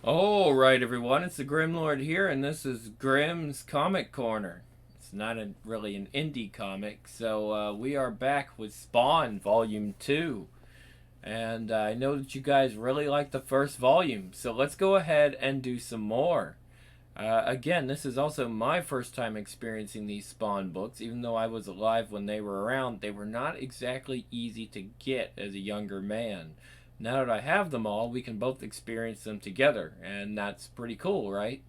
Alright, everyone, it's the Grim Lord here, and this is Grimm's Comic Corner. It's not really an indie comic, so we are back with Spawn Volume 2. And I know that you guys really like the first volume, so let's go ahead and do some more. Again, this is also my first time experiencing these Spawn books. Even though I was alive when they were around, they were not exactly easy to get as a younger man. Now that I have them all, we can both experience them together, and that's pretty cool, right?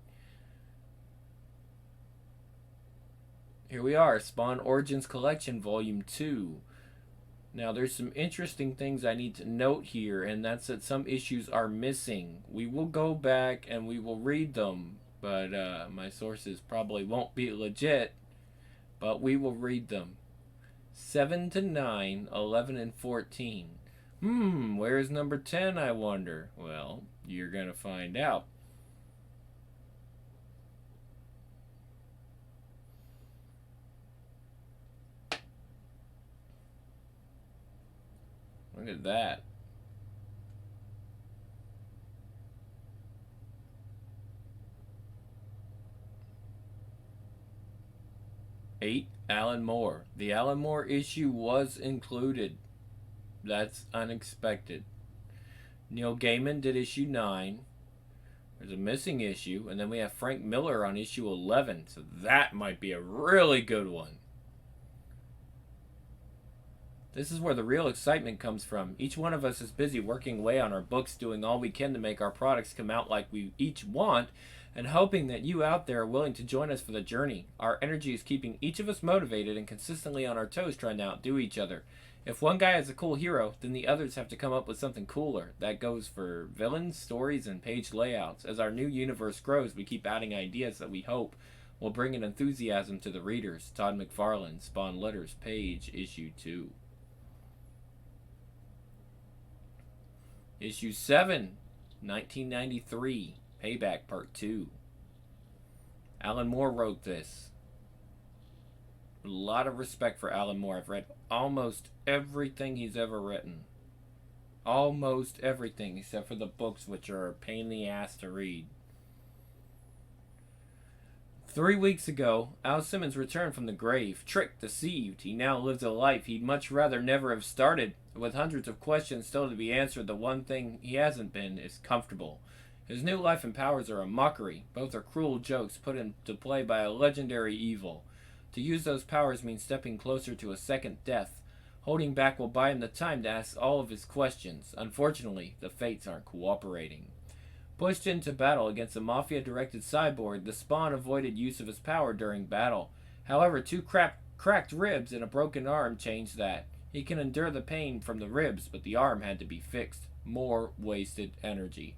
Here we are, Spawn Origins Collection Volume 2. Now, there's some interesting things I need to note here, and that's that some issues are missing. We will go back and we will read them, but my sources probably won't be legit, but we will read them. 7 to 9, 11, and 14. Where's number 10, I wonder? Well, you're going to find out. Look at that. Eight, Alan Moore. The Alan Moore issue was included. That's unexpected. Neil Gaiman did issue 9. There's a missing issue, and then we have Frank Miller on issue 11, so that might be a really good one. This is where the real excitement comes from. Each one of us is busy working away on our books, doing all we can to make our products come out like we each want, and hoping that you out there are willing to join us for the journey. Our energy is keeping each of us motivated and consistently on our toes trying to outdo each other. If one guy has a cool hero, then the others have to come up with something cooler. That goes for villains, stories, and page layouts. As our new universe grows, we keep adding ideas that we hope will bring an enthusiasm to the readers. Todd McFarlane, Spawn Letters, Page, Issue 2. Issue 7, 1993, Payback Part 2. Alan Moore wrote this. A lot of respect for Alan Moore. I've read almost everything he's ever written. Almost everything, except for the books, which are a pain in the ass to read. 3 weeks ago, Al Simmons returned from the grave, tricked, deceived. He now lives a life he'd much rather never have started. With hundreds of questions still to be answered, the one thing he hasn't been is comfortable. His new life and powers are a mockery. Both are cruel jokes put into play by a legendary evil. To use those powers means stepping closer to a second death. Holding back will buy him the time to ask all of his questions. Unfortunately, the fates aren't cooperating. Pushed into battle against a mafia-directed cyborg, the Spawn avoided use of his power during battle. However, two cracked ribs and a broken arm changed that. He can endure the pain from the ribs, but the arm had to be fixed. More wasted energy.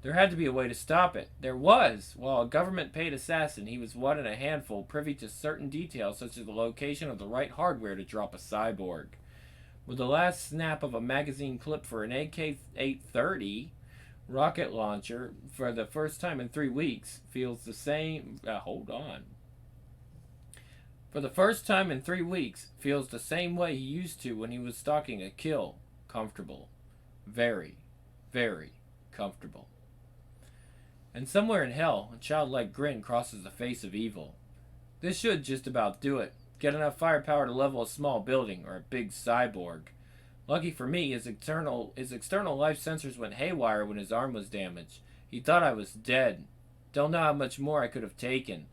There had to be a way to stop it. There was! While a government-paid assassin, he was one in a handful, privy to certain details such as the location of the right hardware to drop a cyborg. With the last snap of a magazine clip for an AK-830 rocket launcher, for the first time in 3 weeks, feels the same... hold on. For the first time in 3 weeks, feels the same way he used to when he was stalking a kill. Comfortable. Very, very comfortable. And somewhere in hell, a childlike grin crosses the face of evil. This should just about do it. Get enough firepower to level a small building, or a big cyborg. Lucky for me, his external life sensors went haywire when his arm was damaged. He thought I was dead. Don't know how much more I could have taken.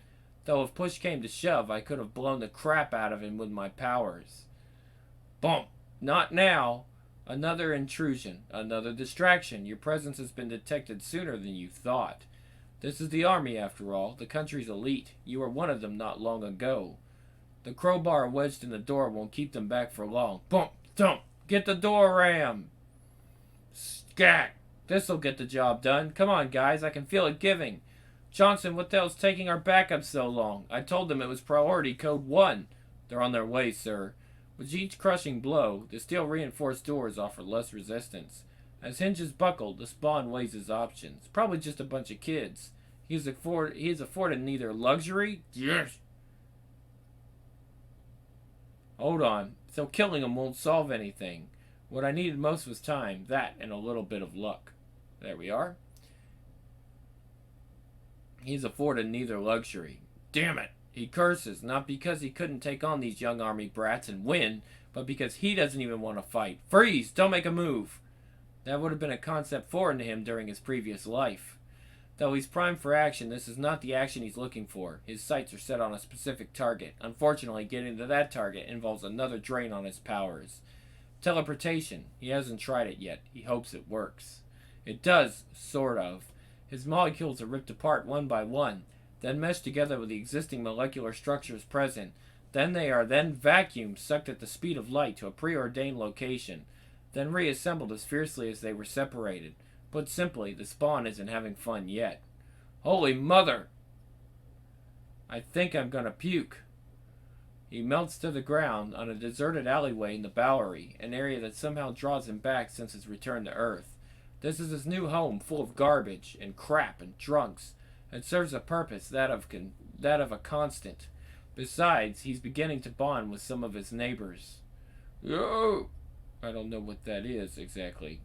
Though if push came to shove, I could have blown the crap out of him with my powers. Bump! Not now! Another intrusion, another distraction. Your presence has been detected sooner than you thought. This is the army, after all, the country's elite. You were one of them not long ago. The crowbar wedged in the door won't keep them back for long. Bump! Thump! Get the door rammed! Scat! This'll get the job done. Come on, guys, I can feel it giving. Johnson, what the hell's taking our backup so long? I told them it was priority code 1. They're on their way, sir. With each crushing blow, the steel-reinforced doors offer less resistance. As hinges buckle, the Spawn weighs his options. Probably just a bunch of kids. He is afforded neither luxury... Yes! Hold on. So killing him won't solve anything. What I needed most was time. That and a little bit of luck. There we are. He's afforded neither luxury. Damn it! He curses, not because he couldn't take on these young army brats and win, but because he doesn't even want to fight. Freeze! Don't make a move! That would have been a concept foreign to him during his previous life. Though he's primed for action, this is not the action he's looking for. His sights are set on a specific target. Unfortunately, getting to that target involves another drain on his powers. Teleportation. He hasn't tried it yet. He hopes it works. It does, sort of. His molecules are ripped apart one by one, then meshed together with the existing molecular structures present. Then they are vacuumed, sucked at the speed of light to a preordained location, then reassembled as fiercely as they were separated. Put simply, the Spawn isn't having fun yet. Holy mother! I think I'm gonna puke. He melts to the ground on a deserted alleyway in the Bowery, an area that somehow draws him back since his return to Earth. This is his new home, full of garbage and crap and drunks. It serves a purpose, that of a constant. Besides, he's beginning to bond with some of his neighbors. Yo! I don't know what that is exactly.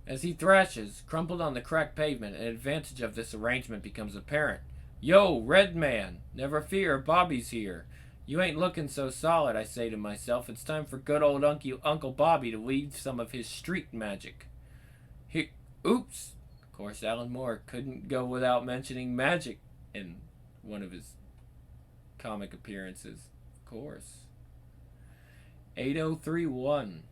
As he thrashes, crumpled on the cracked pavement, an advantage of this arrangement becomes apparent. Yo, Red Man! Never fear, Bobby's here. You ain't looking so solid, I say to myself. It's time for good old Uncle Bobby to weave some of his street magic. Oops! Of course, Alan Moore couldn't go without mentioning magic in one of his comic appearances. Of course. 8031.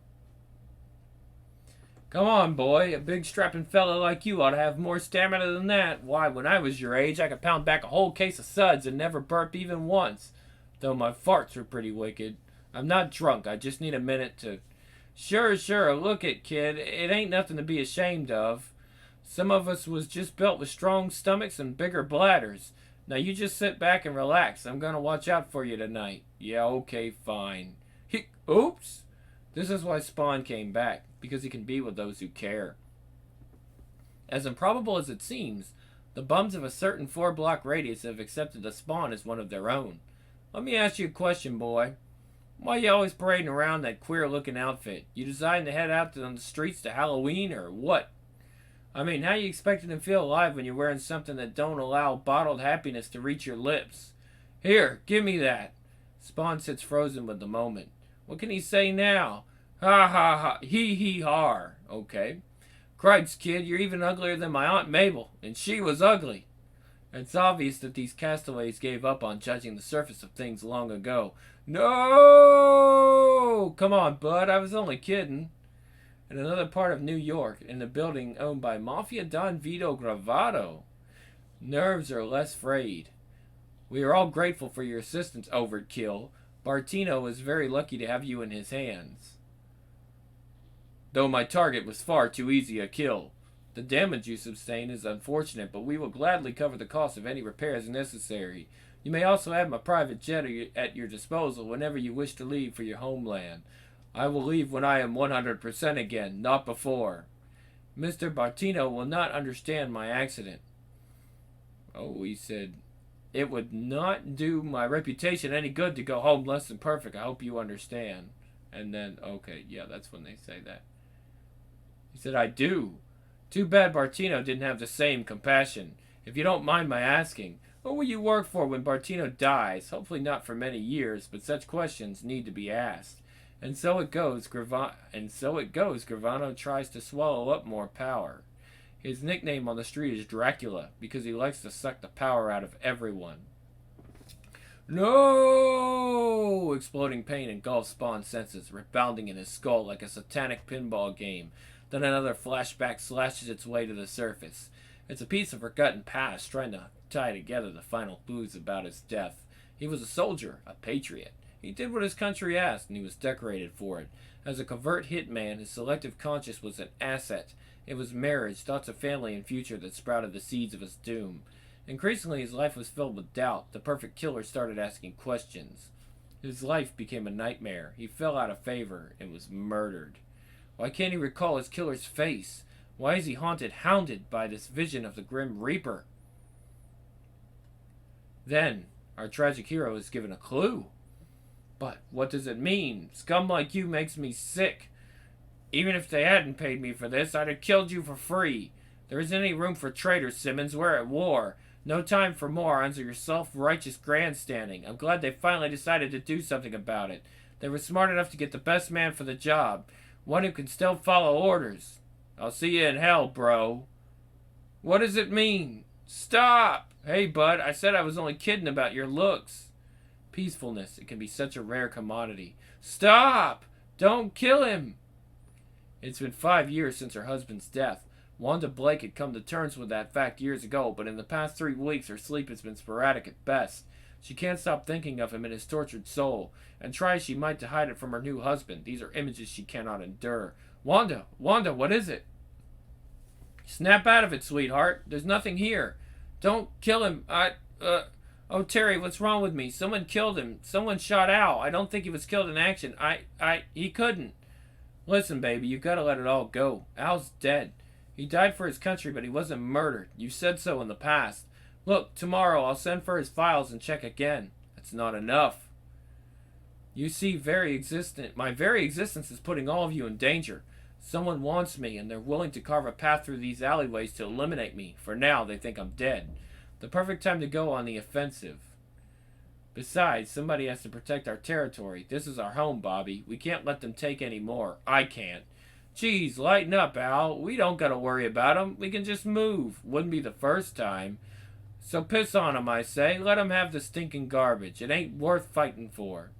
Come on, boy. A big strapping fella like you ought to have more stamina than that. Why, when I was your age, I could pound back a whole case of suds and never burp even once. Though my farts were pretty wicked. I'm not drunk. I just need a minute to... Sure. Look it, kid. It ain't nothing to be ashamed of. Some of us was just built with strong stomachs and bigger bladders. Now you just sit back and relax. I'm gonna watch out for you tonight. Yeah, okay, fine. Oops! This is why Spawn came back. Because he can be with those who care. As improbable as it seems, the bums of a certain 4-block radius have accepted the Spawn as one of their own. Let me ask you a question, boy. Why you always parading around that queer-looking outfit? You deciding to head out on the streets to Halloween, or what? I mean, how you expecting to feel alive when you're wearing something that don't allow bottled happiness to reach your lips? Here, give me that. Spawn sits frozen with the moment. What can he say now? Ha ha ha, hee har. Okay. Cripes, kid, you're even uglier than my Aunt Mabel, and she was ugly. It's obvious that these castaways gave up on judging the surface of things long ago. No! Come on, bud, I was only kidding. In another part of New York, in a building owned by Mafia Don Vito Gravato, nerves are less frayed. We are all grateful for your assistance, Overkill. Bartino is very lucky to have you in his hands. Though my target was far too easy a kill. The damage you sustain is unfortunate, but we will gladly cover the cost of any repairs necessary. You may also have my private jet at your disposal whenever you wish to leave for your homeland. I will leave when I am 100% again, not before. Mr. Bartino will not understand my accident. Oh, he said, it would not do my reputation any good to go home less than perfect. I hope you understand. And then, okay, yeah, that's when they say that. He said, I do. Too bad Bartino didn't have the same compassion. If you don't mind my asking, what will you work for when Bartino dies? Hopefully not for many years, but such questions need to be asked. And so it goes, Gravano tries to swallow up more power. His nickname on the street is Dracula, because he likes to suck the power out of everyone. No! Exploding pain engulfs Spawn's senses, rebounding in his skull like a satanic pinball game. Then another flashback slashes its way to the surface. It's a piece of forgotten past trying to tie together the final clues about his death. He was a soldier, a patriot. He did what his country asked, and he was decorated for it. As a covert hitman, his selective conscience was an asset. It was marriage, thoughts of family and future that sprouted the seeds of his doom. Increasingly, his life was filled with doubt. The perfect killer started asking questions. His life became a nightmare. He fell out of favor and was murdered. Why can't he recall his killer's face? Why is he hounded by this vision of the Grim Reaper? Then, our tragic hero is given a clue. But what does it mean? Scum like you makes me sick. Even if they hadn't paid me for this, I'd have killed you for free. There isn't any room for traitors, Simmons. We're at war. No time for morons or your self-righteous grandstanding. I'm glad they finally decided to do something about it. They were smart enough to get the best man for the job. One who can still follow orders. I'll see you in hell, bro. What does it mean? Stop! Hey, bud, I said I was only kidding about your looks. Peacefulness, it can be such a rare commodity. Stop! Don't kill him! It's been 5 years since her husband's death. Wanda Blake had come to terms with that fact years ago, but in the past 3 weeks her sleep has been sporadic at best. She can't stop thinking of him and his tortured soul, and try as she might to hide it from her new husband. These are images she cannot endure. Wanda, what is it? Snap out of it, sweetheart. There's nothing here. Don't kill him. Oh, Terry, what's wrong with me? Someone killed him. Someone shot Al. I don't think he was killed in action. He couldn't. Listen, baby, you gotta let it all go. Al's dead. He died for his country, but he wasn't murdered. You said so in the past. Look, tomorrow I'll send for his files and check again. That's not enough. You see, my very existence is putting all of you in danger. Someone wants me, and they're willing to carve a path through these alleyways to eliminate me. For now, they think I'm dead. The perfect time to go on the offensive. Besides, somebody has to protect our territory. This is our home, Bobby. We can't let them take any more. I can't. Geez, lighten up, Al. We don't gotta worry about them. We can just move. Wouldn't be the first time. So piss on them, I say. Let them have the stinking garbage. It ain't worth fighting for.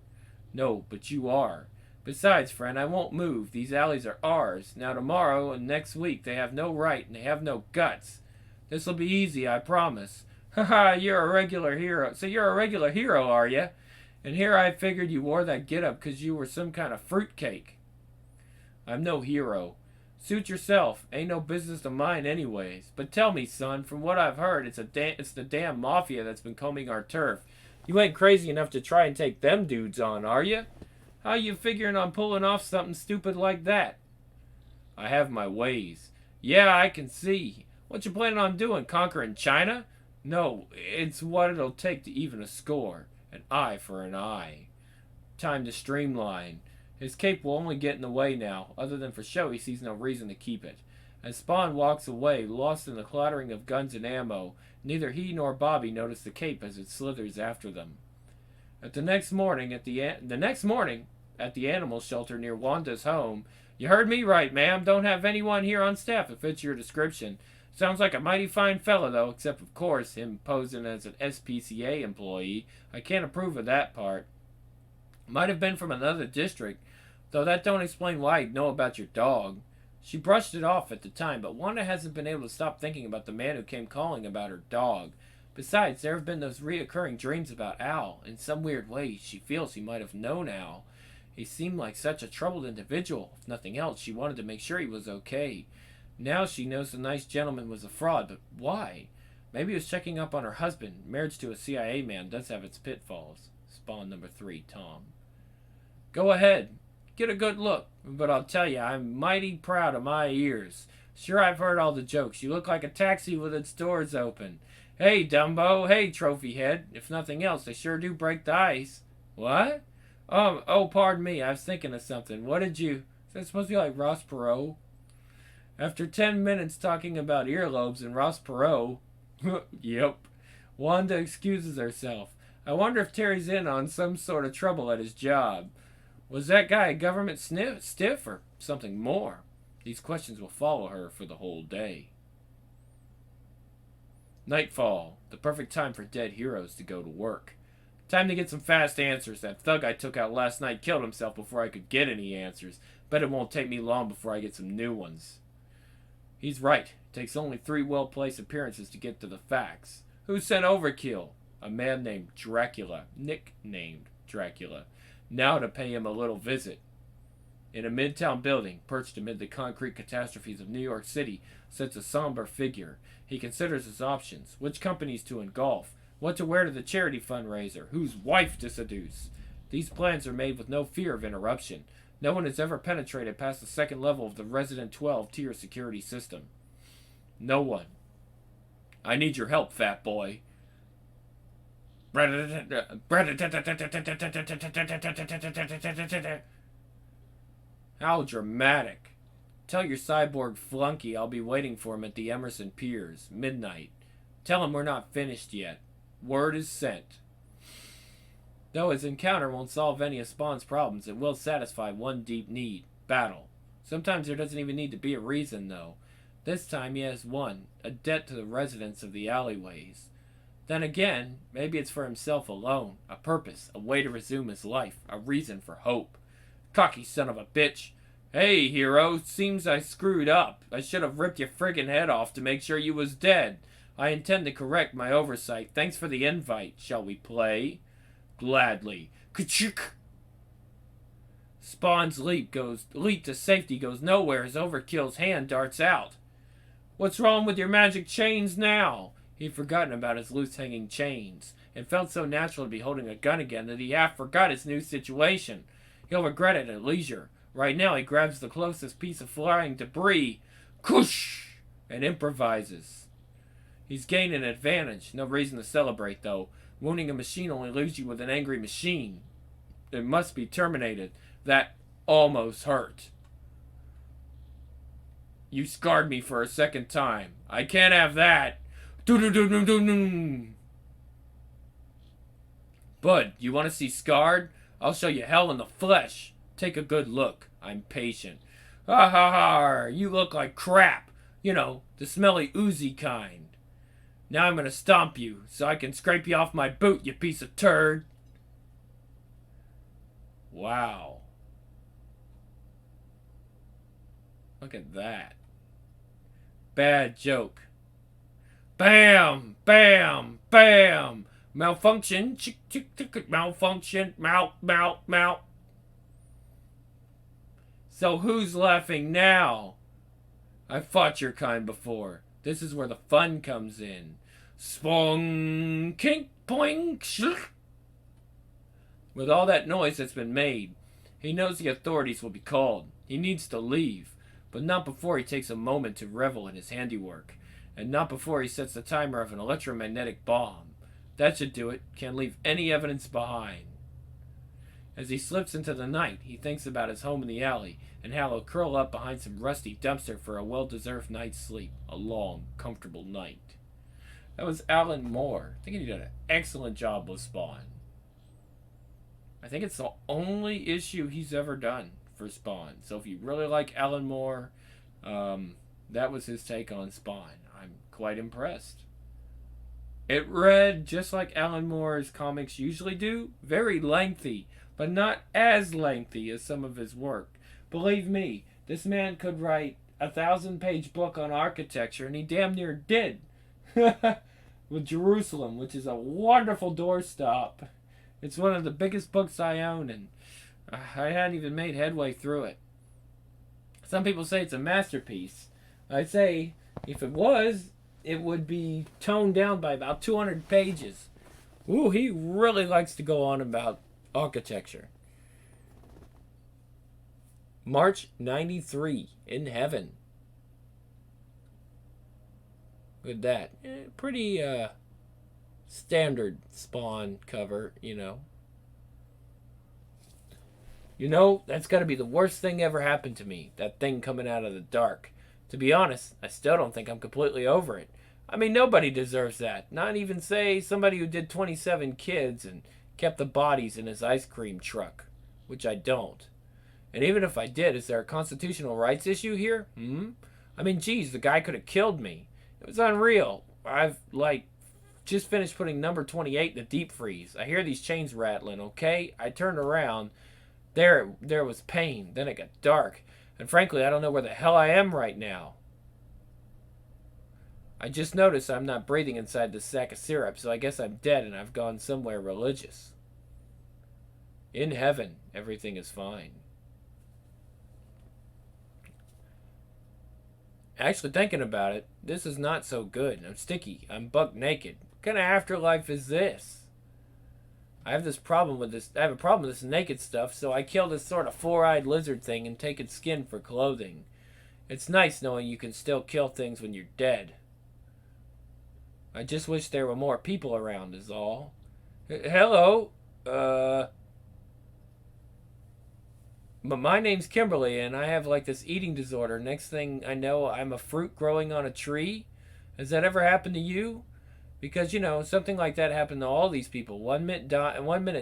No, but you are. Besides, friend, I won't move. These alleys are ours. Now tomorrow and next week they have no right and they have no guts. This'll be easy, I promise. Haha, you're a regular hero. So you're a regular hero, are ya? And here I figured you wore that get-up because you were some kind of fruitcake. I'm no hero. Suit yourself. Ain't no business of mine anyways. But tell me, son, from what I've heard, it's the damn mafia that's been combing our turf. You ain't crazy enough to try and take them dudes on, are you? How you figuring on pulling off something stupid like that? I have my ways. Yeah, I can see. What you planning on doing, conquering China? No, it's what it'll take to even a score. An eye for an eye. Time to streamline. His cape will only get in the way now. Other than for show, he sees no reason to keep it. As Spawn walks away, lost in the clattering of guns and ammo, neither he nor Bobby notice the cape as it slithers after them. The next morning at the animal shelter near Wanda's home, you heard me right, ma'am. Don't have anyone here on staff that fits your description. Sounds like a mighty fine fella, though, except, of course, him posing as an SPCA employee. I can't approve of that part. Might have been from another district, though that don't explain why he'd know about your dog. She brushed it off at the time, but Wanda hasn't been able to stop thinking about the man who came calling about her dog. Besides, there have been those reoccurring dreams about Al. In some weird way, she feels he might have known Al. He seemed like such a troubled individual. If nothing else, she wanted to make sure he was okay. Now she knows the nice gentleman was a fraud, but why? Maybe he was checking up on her husband. Marriage to a CIA man does have its pitfalls. Spawn number 3, Tom. Go ahead. Get a good look. But I'll tell you, I'm mighty proud of my ears. Sure, I've heard all the jokes. You look like a taxi with its doors open. Hey, Dumbo. Hey, trophy head. If nothing else, they sure do break the ice. What? Oh, pardon me. I was thinking of something. What did you... Is that supposed to be like Ross Perot? After 10 minutes talking about earlobes and Ross Perot... Yep. Wanda excuses herself. I wonder if Terry's in on some sort of trouble at his job. Was that guy a government stiff or something more? These questions will follow her for the whole day. Nightfall. The perfect time for dead heroes to go to work. Time to get some fast answers. That thug I took out last night killed himself before I could get any answers. Bet it won't take me long before I get some new ones. He's right. It takes only 3 well-placed appearances to get to the facts. Who sent Overkill? A man named Dracula. Nicknamed Dracula. Now to pay him a little visit. In a midtown building, perched amid the concrete catastrophes of New York City, sits a somber figure. He considers his options. Which companies to engulf? What to wear to the charity fundraiser? Whose wife to seduce? These plans are made with no fear of interruption. No one has ever penetrated past the second level of the Resident 12 tier security system. No one. I need your help, fat boy. How dramatic. Tell your cyborg flunky I'll be waiting for him at the Emerson Piers, midnight. Tell him we're not finished yet. Word is sent. Though his encounter won't solve any of Spawn's problems, it will satisfy one deep need. Battle. Sometimes there doesn't even need to be a reason, though. This time he has one, a debt to the residents of the alleyways. Then again, maybe it's for himself alone, a purpose, a way to resume his life, a reason for hope. Cocky son of a bitch. Hey, hero, seems I screwed up. I should have ripped your friggin' head off to make sure you was dead. I intend to correct my oversight. Thanks for the invite. Shall we play? Gladly. Ka-chuk! Spawn's leap to safety goes nowhere as Overkill's hand darts out. What's wrong with your magic chains now? He'd forgotten about his loose-hanging chains. It felt so natural to be holding a gun again that he half forgot his new situation. He'll regret it at leisure. Right now he grabs the closest piece of flying debris, koosh, and improvises. He's gained an advantage. No reason to celebrate, though. Wounding a machine only leaves you with an angry machine. It must be terminated. That almost hurt. You scarred me for a second time. I can't have that. Bud, you want to see scarred? I'll show you hell in the flesh. Take a good look. I'm patient. Ha ha ha, you look like crap. You know, the smelly oozy kind. Now I'm gonna stomp you, so I can scrape you off my boot, you piece of turd. Wow. Look at that. Bad joke. Bam! Bam! Bam! Malfunction! Chick, chick, chick, malfunction! Mout, mout, mout! So who's laughing now? I've fought your kind before. This is where the fun comes in. Spong! Kink! Poing! Shlik! With all that noise that's been made, he knows the authorities will be called. He needs to leave, but not before he takes a moment to revel in his handiwork, and not before he sets the timer of an electromagnetic bomb. That should do it. Can't leave any evidence behind. As he slips into the night, he thinks about his home in the alley and how he'll curl up behind some rusty dumpster for a well-deserved night's sleep. A long, comfortable night. That was Alan Moore. I think he did an excellent job with Spawn. I think it's the only issue he's ever done for Spawn. So if you really like Alan Moore, that was his take on Spawn. I'm quite impressed. It read just like Alan Moore's comics usually do. Very lengthy, but not as lengthy as some of his work. Believe me, this man could write a 1,000-page book on architecture, and he damn near did. With Jerusalem, which is a wonderful doorstop. It's one of the biggest books I own, and I hadn't even made headway through it. Some people say it's a masterpiece. I'd say if it was, it would be toned down by about 200 pages. Ooh, he really likes to go on about architecture. March 93, In Heaven. With that. Pretty standard Spawn cover, you know. You know, that's got to be the worst thing ever happened to me. That thing coming out of the dark. To be honest, I still don't think I'm completely over it. I mean, nobody deserves that. Not even, say, somebody who did 27 Kids and kept the bodies in his ice cream truck. Which I don't. And even if I did, is there a constitutional rights issue here? I mean, geez, the guy could have killed me. It was unreal. I've, just finished putting number 28 in the deep freeze. I hear these chains rattling, okay? I turned around. There was pain. Then it got dark. And frankly, I don't know where the hell I am right now. I just noticed I'm not breathing inside this sack of syrup, so I guess I'm dead and I've gone somewhere religious. In heaven, everything is fine. Actually, thinking about it, this is not so good. I'm sticky. I'm buck naked. What kind of afterlife is this? I have a problem with this naked stuff, so I kill this sort of four-eyed lizard thing and take its skin for clothing. It's nice knowing you can still kill things when you're dead. I just wish there were more people around is all. Hello? But my name's Kimberly, and I have like this eating disorder. Next thing I know, I'm a fruit growing on a tree. Has that ever happened to you? Because something like that happened to all these people. 1 minute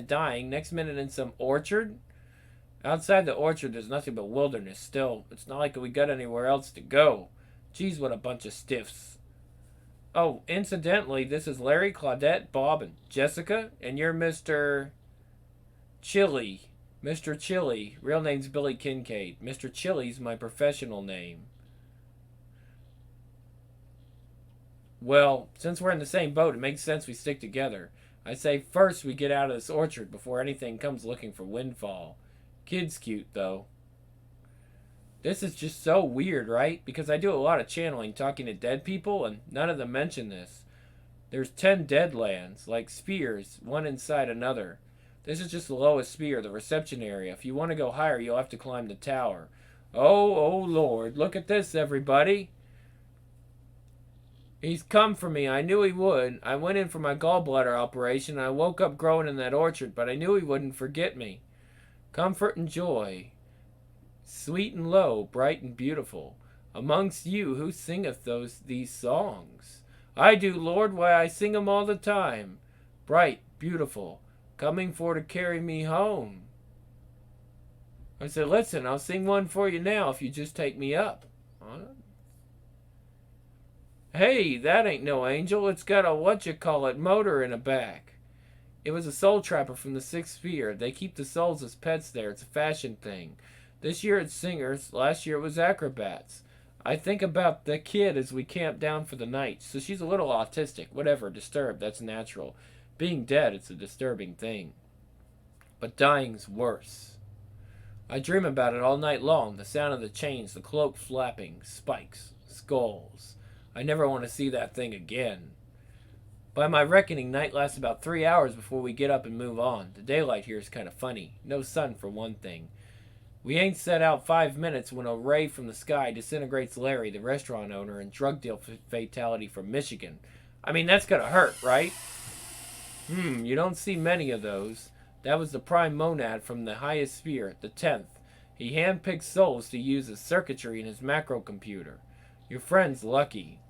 dying, next minute in some orchard. Outside the orchard, there's nothing but wilderness. Still, it's not like we got anywhere else to go. Geez, what a bunch of stiffs. Oh, incidentally, this is Larry, Claudette, Bob, and Jessica, and you're Mr. Chili. Mr. Chili. Real name's Billy Kincaid. Mr. Chili's my professional name. Well, since we're in the same boat, it makes sense we stick together. I say first we get out of this orchard before anything comes looking for windfall. Kid's cute, though. This is just so weird, right? Because I do a lot of channeling, talking to dead people, and none of them mention this. There's 10 dead lands, like spheres, one inside another. This is just the lowest sphere, the reception area. If you want to go higher, you'll have to climb the tower. Oh Lord, look at this, everybody. He's come for me. I knew he would. I went in for my gallbladder operation. I woke up growing in that orchard, but I knew he wouldn't forget me. Comfort and joy, sweet and low, bright and beautiful, amongst you who singeth these songs. I do, Lord, why I sing 'em all the time. Bright, beautiful, coming for to carry me home. I said, listen, I'll sing one for you now if you just take me up. Huh? Hey, that ain't no angel. It's got a whatchamacallit motor in the back. It was a soul trapper from the 6th sphere. They keep the souls as pets there. It's a fashion thing. This year it's singers. Last year it was acrobats. I think about the kid as we camp down for the night. So she's a little autistic. Whatever, disturbed. That's natural. Being dead, it's a disturbing thing. But dying's worse. I dream about it all night long. The sound of the chains, the cloak flapping, spikes, skulls. I never want to see that thing again. By my reckoning, night lasts about 3 hours before we get up and move on. The daylight here is kind of funny. No sun for one thing. We ain't set out 5 minutes when a ray from the sky disintegrates Larry, the restaurant owner and drug deal fatality from Michigan. I mean, that's gonna hurt, right? You don't see many of those. That was the prime monad from the highest sphere, the 10th. He handpicked souls to use as circuitry in his macrocomputer. Your friend's lucky.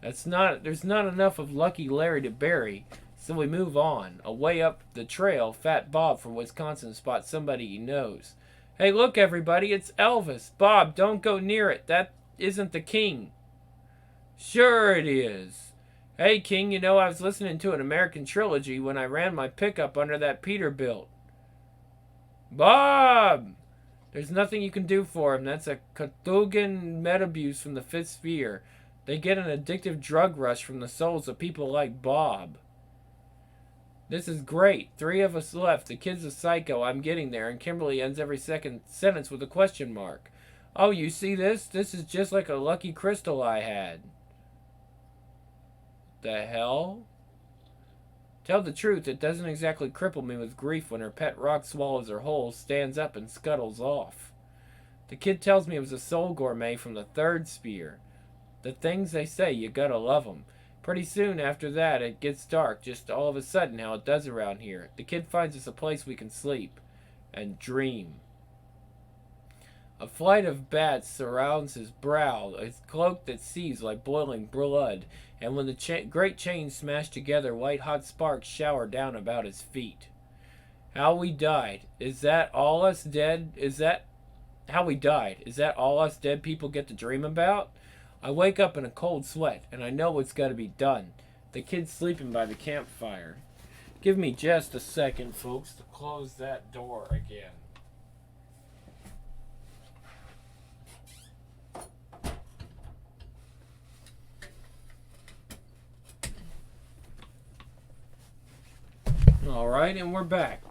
There's not enough of Lucky Larry to bury, so we move on. Away up the trail, Fat Bob from Wisconsin spots somebody he knows. Hey, look, everybody, it's Elvis. Bob, don't go near it. That isn't the king. Sure it is. Hey, King, I was listening to an American trilogy when I ran my pickup under that Peterbilt. Bob! There's nothing you can do for him. That's a Cthulhu metabuse from the 5th sphere. They get an addictive drug rush from the souls of people like Bob. This is great. 3 of us left. The kid's a psycho. I'm getting there. And Kimberly ends every second sentence with a question mark. Oh, you see this? This is just like a lucky crystal I had. The hell? Tell the truth, it doesn't exactly cripple me with grief when her pet rock swallows her whole, stands up, and scuttles off. The kid tells me it was a soul gourmet from the 3rd sphere. The things they say, you gotta love 'em. Pretty soon after that, it gets dark, just all of a sudden how it does around here. The kid finds us a place we can sleep and dream. A flight of bats surrounds his brow, a cloak that seethes like boiling blood, and when the great chains smash together, white-hot sparks shower down about his feet. How we died. Is that all us dead? How we died? Is that all us dead people get to dream about? I wake up in a cold sweat, and I know what's got to be done. The kid's sleeping by the campfire. Give me just a second, folks, to close that door again. Alright, and we're back.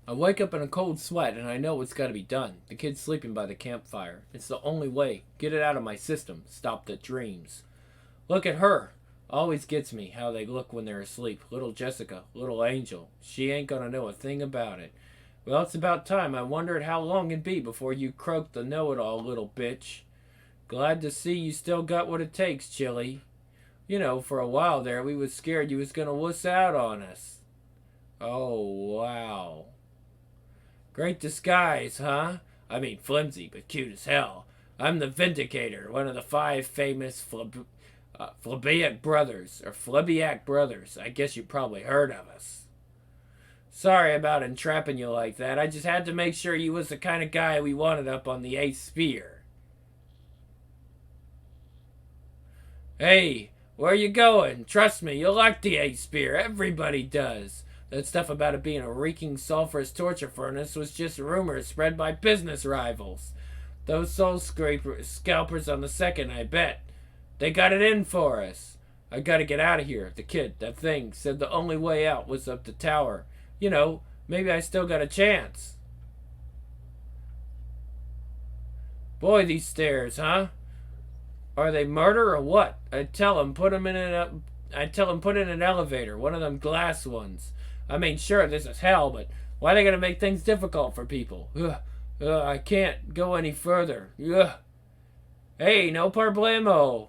I wake up in a cold sweat and I know what's got to be done. The kid's sleeping by the campfire. It's the only way. Get it out of my system. Stop the dreams. Look at her. Always gets me how they look when they're asleep. Little Jessica. Little angel. She ain't gonna know a thing about it. Well, it's about time. I wondered how long it'd be before you croaked the know-it-all, little bitch. Glad to see you still got what it takes, Chili. For a while there we was scared you was gonna wuss out on us. Oh, wow. Great disguise, huh? I mean, flimsy, but cute as hell. I'm the Vindicator, one of the five famous Flabiac brothers, or Flabiac brothers. I guess you probably heard of us. Sorry about entrapping you like that. I just had to make sure you was the kind of guy we wanted up on the 8th Sphere. Hey, where you going? Trust me, you'll like the 8th Sphere. Everybody does. That stuff about it being a reeking sulfurous torture furnace was just rumors spread by business rivals. Those scalpers on the 2nd, I bet. They got it in for us. I gotta get out of here. The kid, that thing, said the only way out was up the tower. You know, maybe I still got a chance. Boy, these stairs, huh? Are they murder or what? I'd tell him put in an elevator, one of them glass ones. I mean, sure, this is hell, but why are they gonna make things difficult for people? I can't go any further. Ugh. Hey, no problemo.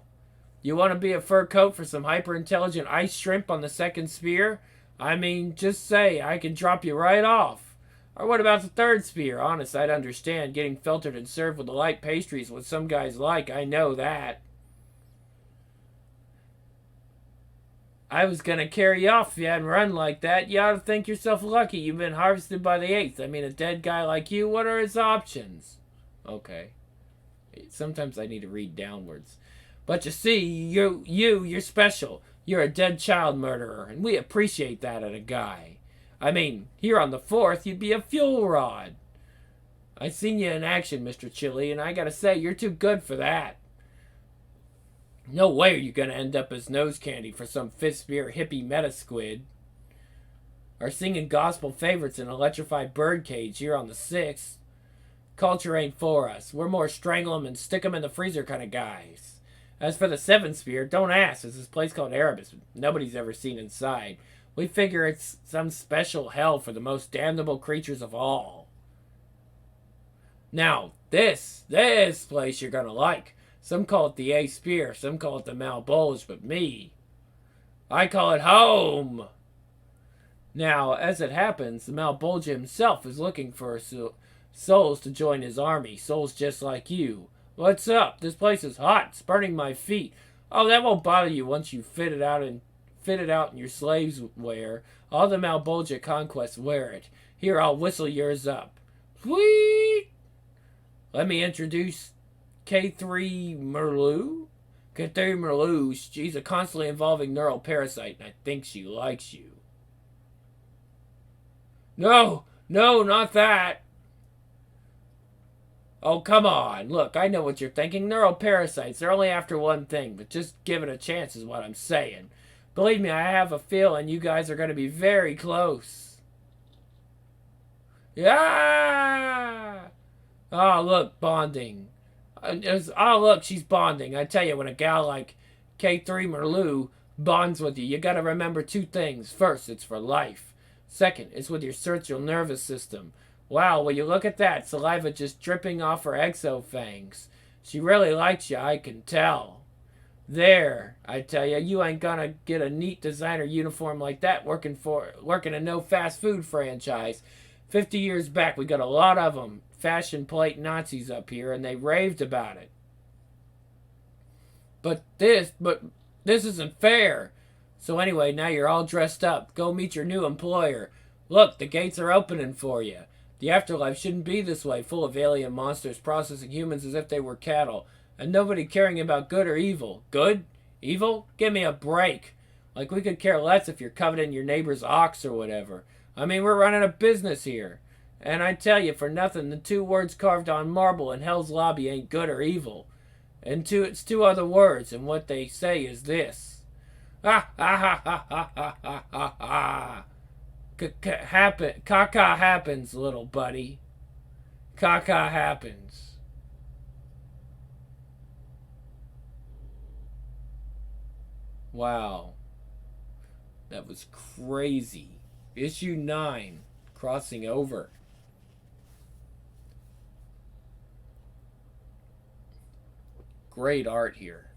You want to be a fur coat for some hyper-intelligent ice shrimp on the 2nd Sphere? I mean, just say, I can drop you right off. Or what about the 3rd Sphere? Honest, I'd understand getting filtered and served with the light pastries what some guys like. I know that. I was gonna carry you off if you hadn't run like that. You ought to think yourself lucky you've been harvested by the 8th. I mean, a dead guy like you, what are his options? Okay. Sometimes I need to read downwards. But you see, you're special. You're a dead child murderer, and we appreciate that in a guy. I mean, here on the 4th, you'd be a fuel rod. I seen you in action, Mr. Chili, and I gotta say, you're too good for that. No way are you gonna end up as nose candy for some 5th Sphere hippie meta squid. Or singing gospel favorites in an electrified birdcage here on the 6th. Culture ain't for us. We're more strangle 'em and stick 'em in the freezer kind of guys. As for the 7th Sphere, don't ask. It's this place called Erebus. Nobody's ever seen inside. We figure it's some special hell for the most damnable creatures of all. Now, this place you're gonna like. Some call it the 8th Sphere, some call it the Malbolge, but me, I call it home. Now, as it happens, the Malbolge himself is looking for souls to join his army, souls just like you. What's up? This place is hot. It's burning my feet. Oh, that won't bother you once you fit it out in your slaves' wear. All the Malbolgia conquests wear it. Here, I'll whistle yours up. Sweet! Let me introduce K3 Merlou. K3 Merlou, she's a constantly evolving neural parasite, and I think she likes you. No, not that. Oh, come on. Look, I know what you're thinking. Neuroparasites, they're only after one thing, but just give it a chance is what I'm saying. Believe me, I have a feeling you guys are going to be very close. Yeah! Oh, look, bonding. Oh, look, she's bonding. I tell you, when a gal like K3 Merlou bonds with you, you got to remember two things. First, it's for life. Second, it's with your central nervous system. Wow, will you look at that? Saliva just dripping off her exofangs. She really likes you, I can tell. There, I tell you, you ain't gonna get a neat designer uniform like that working a no fast food franchise. 50 years back, we got a lot of them, fashion plate Nazis up here, and they raved about it. But this isn't fair. So anyway, now you're all dressed up. Go meet your new employer. Look, the gates are opening for you. The afterlife shouldn't be this way, full of alien monsters processing humans as if they were cattle, and nobody caring about good or evil. Good? Evil? Give me a break. Like we could care less if you're coveting your neighbor's ox or whatever. I mean, we're running a business here. And I tell you, for nothing, the two words carved on marble in Hell's Lobby ain't good or evil. It's two other words, and what they say is this. Ha ha ha ha ha ha ha ha ha. Caca happens, little buddy. Caca happens. Wow. That was crazy. Issue 9. Crossing over. Great art here.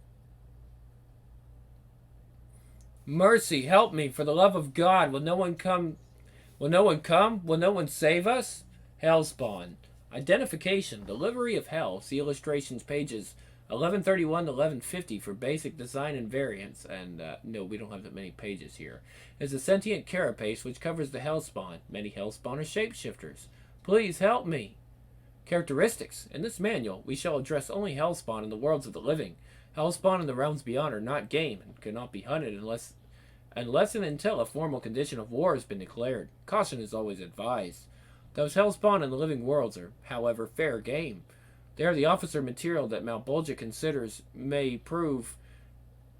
Mercy, help me, for the love of God. Will no one come Will no one come? Will no one save us? Hellspawn. Identification. Delivery of Hell. See illustrations pages 1131 to 1150 for basic design and variants. And no, we don't have that many pages here. It's a sentient carapace which covers the Hellspawn. Many Hellspawn are shapeshifters. Please help me. Characteristics. In this manual, we shall address only Hellspawn in the worlds of the living. Hellspawn in the realms beyond are not game and cannot be hunted unless and until a formal condition of war has been declared. Caution is always advised. Those Hellspawn in the living worlds are, however, fair game. They are the officer material that Malbolgia considers may prove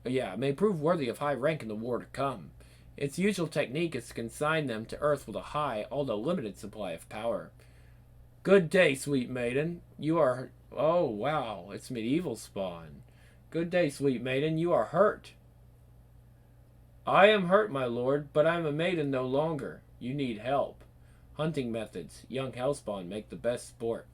worthy of high rank in the war to come. Its usual technique is to consign them to Earth with a high, although limited supply of power. Good day, sweet maiden. You are... Oh, wow, it's medieval spawn. Good day, sweet maiden. You are hurt. I am hurt, my lord, but I am a maiden no longer. You need help. Hunting methods. Young Hellspawn make the best sport.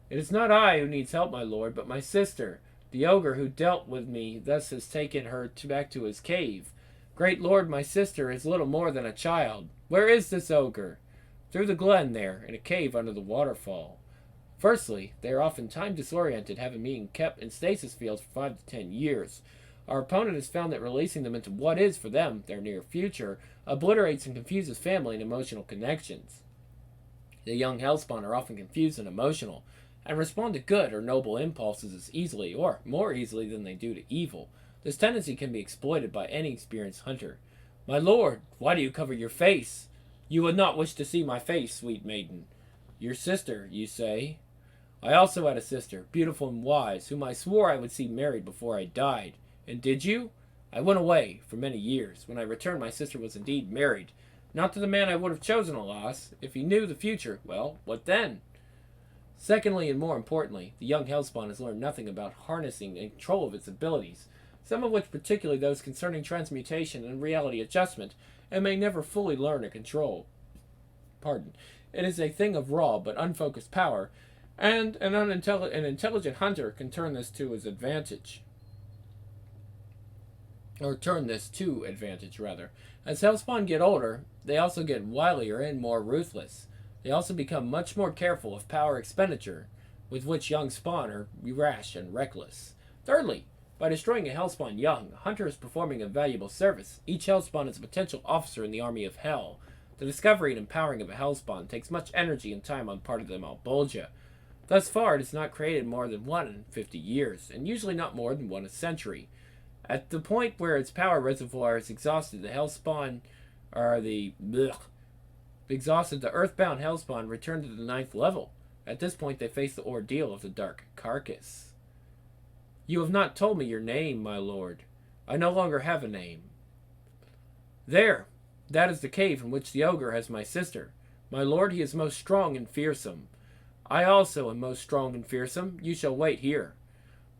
It is not I who needs help, my lord, but my sister. The ogre who dealt with me thus has taken her back to his cave. Great lord, my sister is little more than a child. Where is this ogre? Through the glen there, in a cave under the waterfall. Firstly, they are often time disoriented, having been kept in stasis fields for 5 to 10 years. Our opponent has found that releasing them into what is, for them, their near future, obliterates and confuses family and emotional connections. The young Hellspawn are often confused and emotional, and respond to good or noble impulses as easily, or more easily than they do to evil. This tendency can be exploited by any experienced hunter. My lord, why do you cover your face? You would not wish to see my face, sweet maiden. Your sister, you say? I also had a sister, beautiful and wise, whom I swore I would see married before I died. And did you? I went away for many years. When I returned, my sister was indeed married. Not to the man I would have chosen, alas. If he knew the future, well, what then? Secondly, and more importantly, the young Hellspawn has learned nothing about harnessing and control of its abilities, some of which particularly those concerning transmutation and reality adjustment, and may never fully learn or control. It is a thing of raw but unfocused power, and an intelligent hunter can turn this to his advantage. Or turn this to advantage, rather. As Hellspawn get older, they also get wilier and more ruthless. They also become much more careful of power expenditure, with which young spawn are rash and reckless. Thirdly, by destroying a Hellspawn young, a hunter is performing a valuable service. Each Hellspawn is a potential officer in the army of Hell. The discovery and empowering of a Hellspawn takes much energy and time on part of the Malbolgia. Thus far, it has not created more than one in 50 years, and usually not more than one a century. At the point where its power reservoir is exhausted, the Hellspawn, the earthbound Hellspawn return to the 9th level. At this point, they face the ordeal of the Dark Carcass. You have not told me your name, my lord. I no longer have a name. There, that is the cave in which the ogre has my sister. My lord, he is most strong and fearsome. I also am most strong and fearsome. You shall wait here.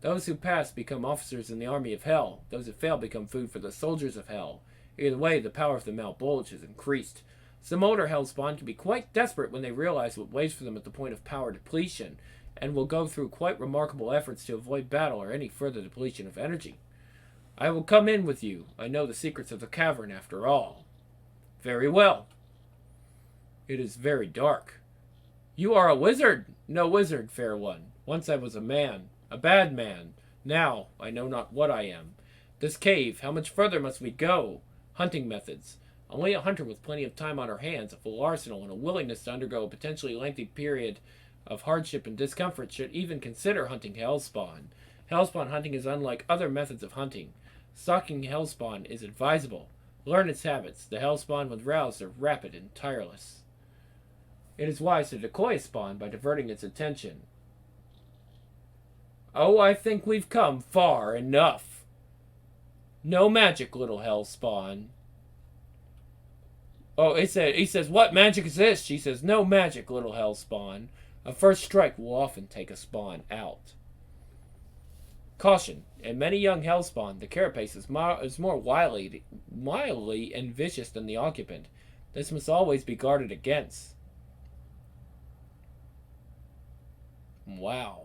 Those who pass become officers in the army of Hell. Those who fail become food for the soldiers of Hell. Either way, the power of the Malbolgia is increased. Some older Hellspawn can be quite desperate when they realize what waits for them at the point of power depletion, and will go through quite remarkable efforts to avoid battle or any further depletion of energy. I will come in with you. I know the secrets of the cavern after all. Very well. It is very dark. You are a wizard? No wizard, fair one. Once I was a man. A bad man. Now, I know not what I am. This cave, how much further must we go? Hunting methods. Only a hunter with plenty of time on her hands, a full arsenal, and a willingness to undergo a potentially lengthy period of hardship and discomfort should even consider hunting Hellspawn. Hellspawn hunting is unlike other methods of hunting. Stalking Hellspawn is advisable. Learn its habits. The Hellspawn when roused are rapid and tireless. It is wise to decoy a spawn by diverting its attention. Oh, I think we've come far enough. No magic, little Hellspawn. Oh, he says, what magic is this? She says, no magic, little Hellspawn. A first strike will often take a spawn out. Caution. In many young Hellspawn, the carapace is more wily and vicious than the occupant. This must always be guarded against. Wow.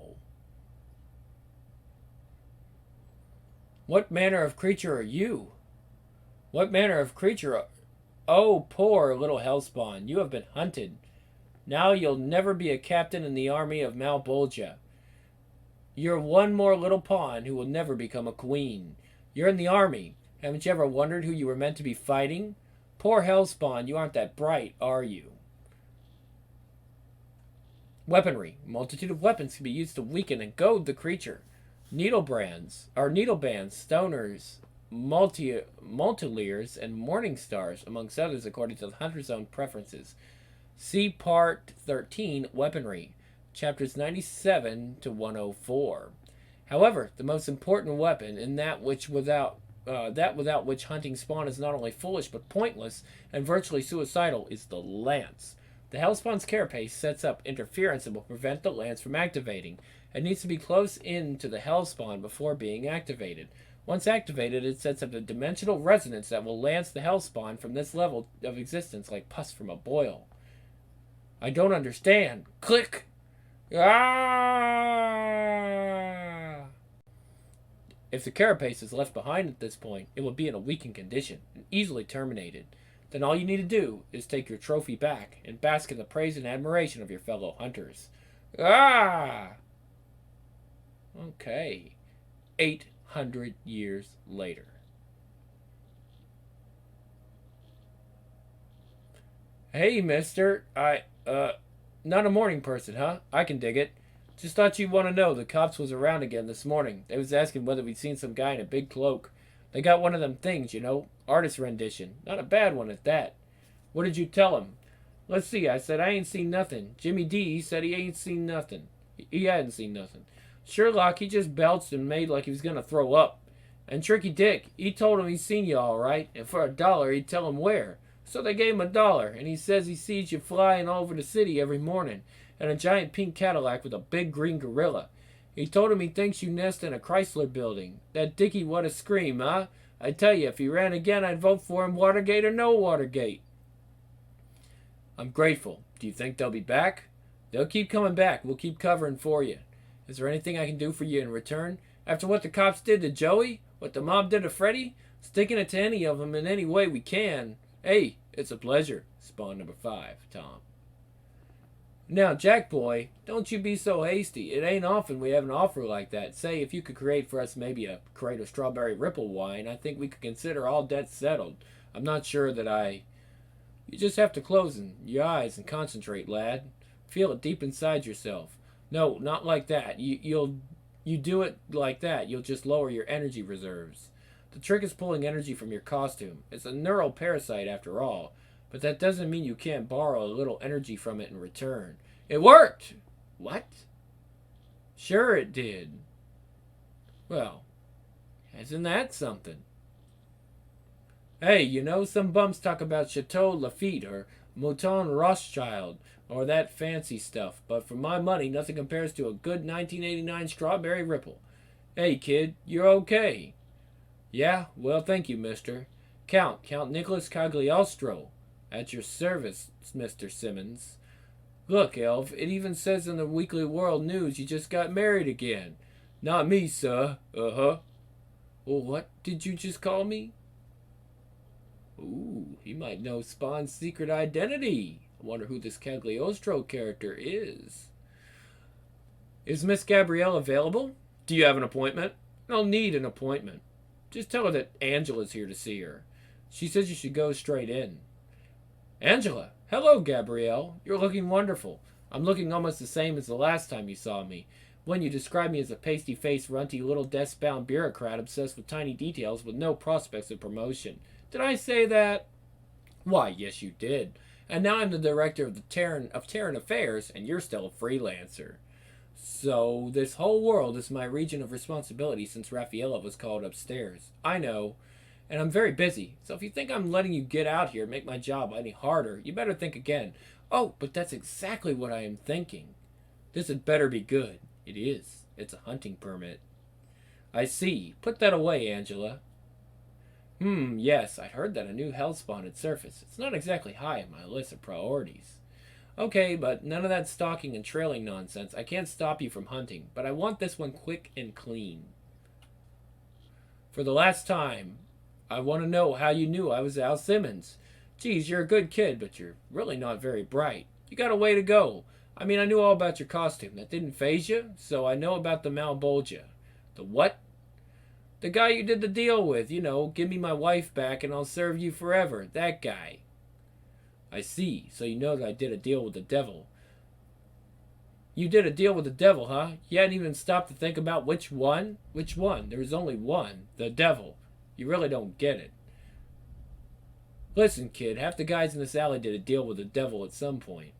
What manner of creature are you? What manner of creature Oh, poor little hellspawn, you have been hunted. Now you'll never be a captain in the army of Malbolgia. You're one more little pawn who will never become a queen. You're in the army. Haven't you ever wondered who you were meant to be fighting? Poor hellspawn, you aren't that bright, are you? Weaponry. A multitude of weapons can be used to weaken and goad the creature. Needlebands, stoners, multileers, and morning stars, amongst others, according to the hunter's own preferences. See Part 13, Weaponry, chapters 97 to 104. However, the most important weapon, and that without which hunting spawn is not only foolish but pointless and virtually suicidal, is the lance. The Hellspawn's carapace sets up interference and will prevent the lance from activating. It needs to be close in to the Hellspawn before being activated. Once activated, it sets up a dimensional resonance that will lance the Hellspawn from this level of existence like pus from a boil. I don't understand. Click! Ah! If the carapace is left behind at this point, it will be in a weakened condition and easily terminated. Then all you need to do is take your trophy back and bask in the praise and admiration of your fellow hunters. Ah! Okay. 800 years later. Hey, mister. Not a morning person, huh? I can dig it. Just thought you'd want to know the cops was around again this morning. They was asking whether we'd seen some guy in a big cloak. They got one of them things, artist rendition. Not a bad one at that. What did you tell him? Let's see, I said I ain't seen nothing. Jimmy D said he ain't seen nothing. He hadn't seen nothing. Sherlock, he just belched and made like he was gonna throw up. And Tricky Dick, he told him he seen you all right, and for $1 he'd tell him where. So they gave him $1, and he says he sees you flying all over the city every morning, in a giant pink Cadillac with a big green gorilla. He told him he thinks you nest in a Chrysler building. That Dickie, what a scream, huh? I tell you, if he ran again, I'd vote for him, Watergate or no Watergate. I'm grateful. Do you think they'll be back? They'll keep coming back. We'll keep covering for you. Is there anything I can do for you in return? After what the cops did to Joey? What the mob did to Freddy? Sticking it to any of them in any way we can. Hey, it's a pleasure. Spawn number 5, Tom. Now, Jack boy, don't you be so hasty. It ain't often we have an offer like that. Say, if you could create for us maybe a crate of strawberry ripple wine, I think we could consider all debts settled. I'm not sure that I... You just have to close your eyes and concentrate, lad. Feel it deep inside yourself. No, not like that. You do it like that, you'll just lower your energy reserves. The trick is pulling energy from your costume. It's a neural parasite after all. But that doesn't mean you can't borrow a little energy from it in return. It worked! What? Sure it did. Well, isn't that something? Hey, some bums talk about Chateau Lafitte or Mouton Rothschild or that fancy stuff, but for my money, nothing compares to a good 1989 strawberry ripple. Hey, kid, you're okay. Yeah, well, thank you, mister. Count Nicholas Cagliostro. At your service, Mr. Simmons. Look, Elf, it even says in the Weekly World News you just got married again. Not me, sir. Uh-huh. Well, what did you just call me? Ooh, he might know Spawn's secret identity. I wonder who this Cagliostro character is. Is Miss Gabrielle available? Do you have an appointment? I'll need an appointment. Just tell her that Angela's here to see her. She says you should go straight in. Angela! Hello, Gabrielle. You're looking wonderful. I'm looking almost the same as the last time you saw me, when you described me as a pasty-faced, runty little desk-bound bureaucrat obsessed with tiny details with no prospects of promotion. Did I say that? Why, yes, you did. And now I'm the director of Terran Affairs, and you're still a freelancer. So, this whole world is my region of responsibility since Raffaella was called upstairs. I know. And I'm very busy, so if you think I'm letting you get out here and make my job any harder, you better think again. Oh, but that's exactly what I am thinking. This had better be good. It is. It's a hunting permit. I see. Put that away, Angela. Yes, I heard that a new hellspawn had surfaced. It's not exactly high on my list of priorities. Okay, but none of that stalking and trailing nonsense. I can't stop you from hunting, but I want this one quick and clean. For the last time, I want to know how you knew I was Al Simmons. Geez, you're a good kid, but you're really not very bright. You got a way to go. I mean, I knew all about your costume. That didn't faze you, so I know about the Malbolgia. The what? The guy you did the deal with. You know, give me my wife back and I'll serve you forever. That guy. I see. So you know that I did a deal with the devil. You did a deal with the devil, huh? You hadn't even stopped to think about which one? Which one? There was only one. The devil. You really don't get it. Listen, kid, half the guys in this alley did a deal with the devil at some point.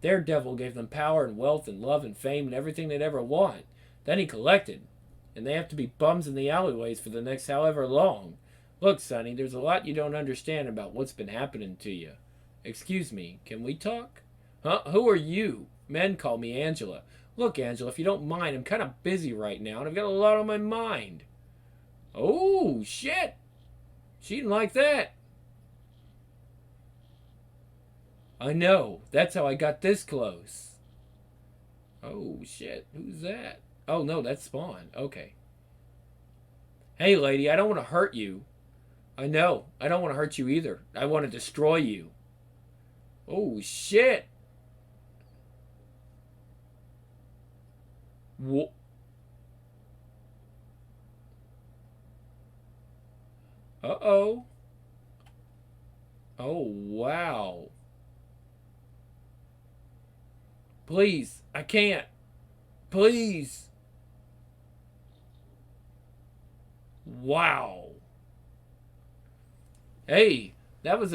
Their devil gave them power and wealth and love and fame and everything they'd ever want. Then he collected. And they have to be bums in the alleyways for the next however long. Look, Sonny, there's a lot you don't understand about what's been happening to you. Excuse me, can we talk? Huh? Who are you? Men call me Angela. Look, Angela, if you don't mind, I'm kind of busy right now, and I've got a lot on my mind. Oh, shit. She didn't like that. I know. That's how I got this close. Oh, shit. Who's that? Oh, no, that's Spawn. Okay. Hey, lady, I don't want to hurt you. I know. I don't want to hurt you either. I want to destroy you. Oh, shit. What? Uh-oh. Oh, wow. Please, I can't. Please. Wow. Hey, that was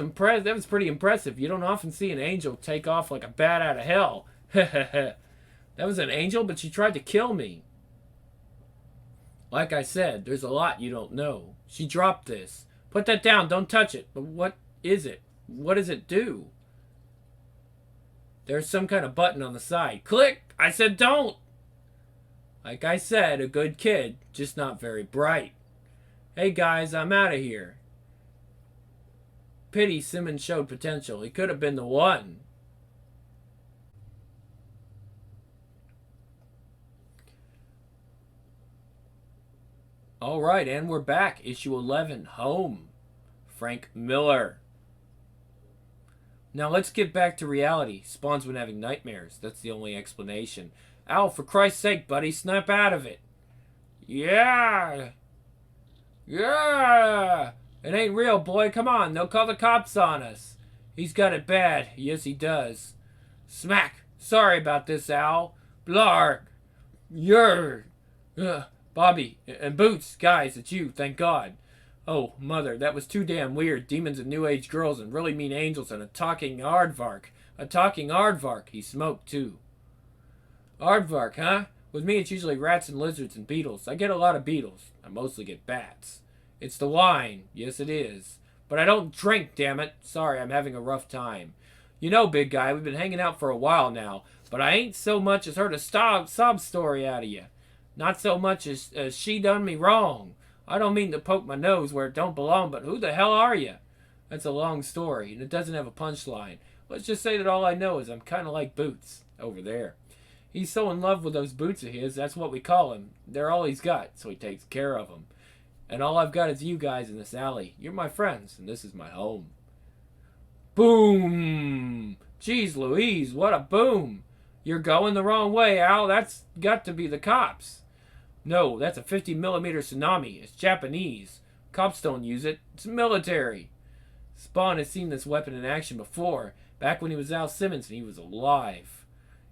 pretty impressive. You don't often see an angel take off like a bat out of hell. That was an angel, but she tried to kill me. Like I said, there's a lot you don't know. She dropped this. Put that down. Don't touch it. But what is it? What does it do? There's some kind of button on the side. Click! I said don't! Like I said, a good kid, just not very bright. Hey guys, I'm out of here. Pity Simmons showed potential. He could have been the one. Alright, and we're back. Issue 11, Home. Frank Miller. Now let's get back to reality. Spawn's been having nightmares. That's the only explanation. Al, for Christ's sake, buddy, snap out of it. Yeah! Yeah! It ain't real, boy. Come on, they'll call the cops on us. He's got it bad. Yes, he does. Smack! Sorry about this, Al. Blarg! Yer! Bobby, and Boots, guys, it's you, thank God. Oh, mother, that was too damn weird. Demons and new age girls and really mean angels and a talking aardvark. A talking aardvark. He smoked, too. Aardvark, huh? With me, it's usually rats and lizards and beetles. I get a lot of beetles. I mostly get bats. It's the wine. Yes, it is. But I don't drink, damn it. Sorry, I'm having a rough time. You know, big guy, we've been hanging out for a while now, but I ain't so much as heard a sob story out of you. Not so much as she done me wrong. I don't mean to poke my nose where it don't belong, but who the hell are you? That's a long story, and it doesn't have a punchline. Let's just say that all I know is I'm kind of like Boots, over there. He's so in love with those boots of his, that's what we call him. They're all he's got, so he takes care of them. And all I've got is you guys in this alley. You're my friends, and this is my home. Boom! Jeez Louise, what a boom! You're going the wrong way, Al. That's got to be the cops. No, that's a 50mm tsunami. It's Japanese. Cops don't use it. It's military. Spawn has seen this weapon in action before, back when he was Al Simmons and he was alive.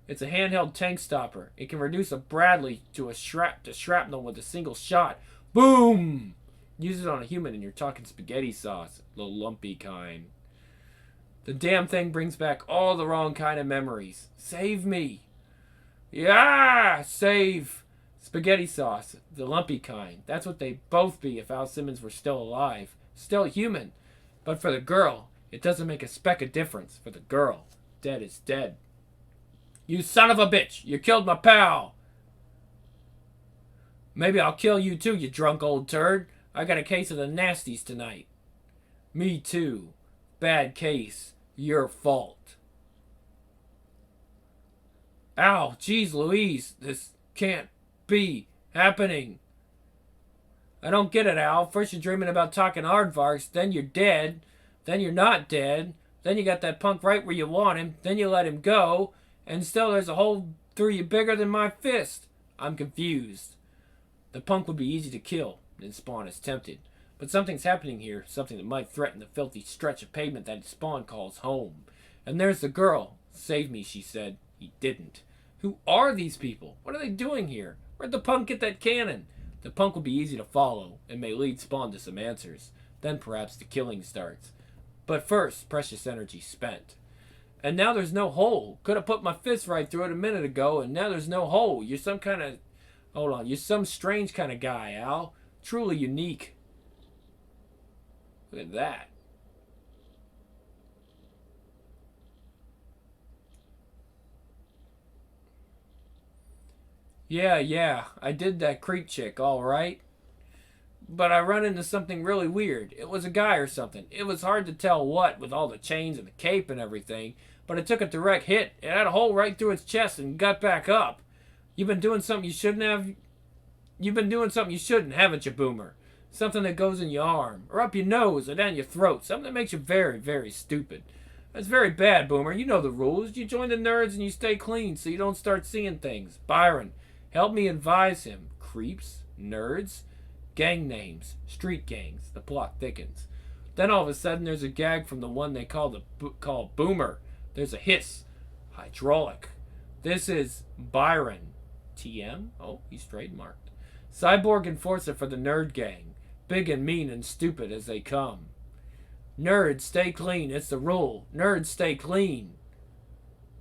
It's a handheld tank stopper. It can reduce a Bradley to shrapnel with a single shot. Boom! Use it on a human and you're talking spaghetti sauce. The lumpy kind. The damn thing brings back all the wrong kind of memories. Save me. Yeah! Save. Spaghetti sauce. The lumpy kind. That's what they'd both be if Al Simmons were still alive. Still human. But for the girl, it doesn't make a speck of difference. For the girl, dead is dead. You son of a bitch! You killed my pal! Maybe I'll kill you too, you drunk old turd. I got a case of the nasties tonight. Me too. Bad case. Your fault. Ow, geez Louise. This can't be happening. I don't get it, Al. First you're dreaming about talking aardvarks, then you're dead, Then you're not dead. Then you got that punk right where you want him. Then you let him go. And still there's a hole through you bigger than my fist. I'm confused. The punk would be easy to kill, and Spawn is tempted. But something's happening here, something that might threaten the filthy stretch of pavement that Spawn calls home. And there's the girl. Save me, she said. He didn't. Who are these people? What are they doing here? Where'd the punk get that cannon? The punk will be easy to follow, and may lead Spawn to some answers. Then perhaps the killing starts. But first, precious energy spent. And now there's no hole. Could have put my fist right through it a minute ago, and now there's no hole. You're some kind of... Hold on. You're some strange kind of guy, Al. Truly unique. Look at that. Yeah. I did that creep chick, all right. But I run into something really weird. It was a guy or something. It was hard to tell what with all the chains and the cape and everything. But it took a direct hit. It had a hole right through its chest and got back up. You've been doing something you shouldn't have. You've been doing something you shouldn't, haven't you, Boomer? Something that goes in your arm, or up your nose, or down your throat. Something that makes you very, very stupid. That's very bad, Boomer. You know the rules. You join the nerds and you stay clean so you don't start seeing things. Byron, help me advise him. Creeps? Nerds? Gang names. Street gangs. The plot thickens. Then all of a sudden there's a gag from the one they call Boomer. There's a hiss. Hydraulic. This is Byron. TM? Oh, he's trademarked. Cyborg enforcer for the nerd gang. Big and mean and stupid as they come. Nerds, stay clean. It's the rule. Nerds, stay clean.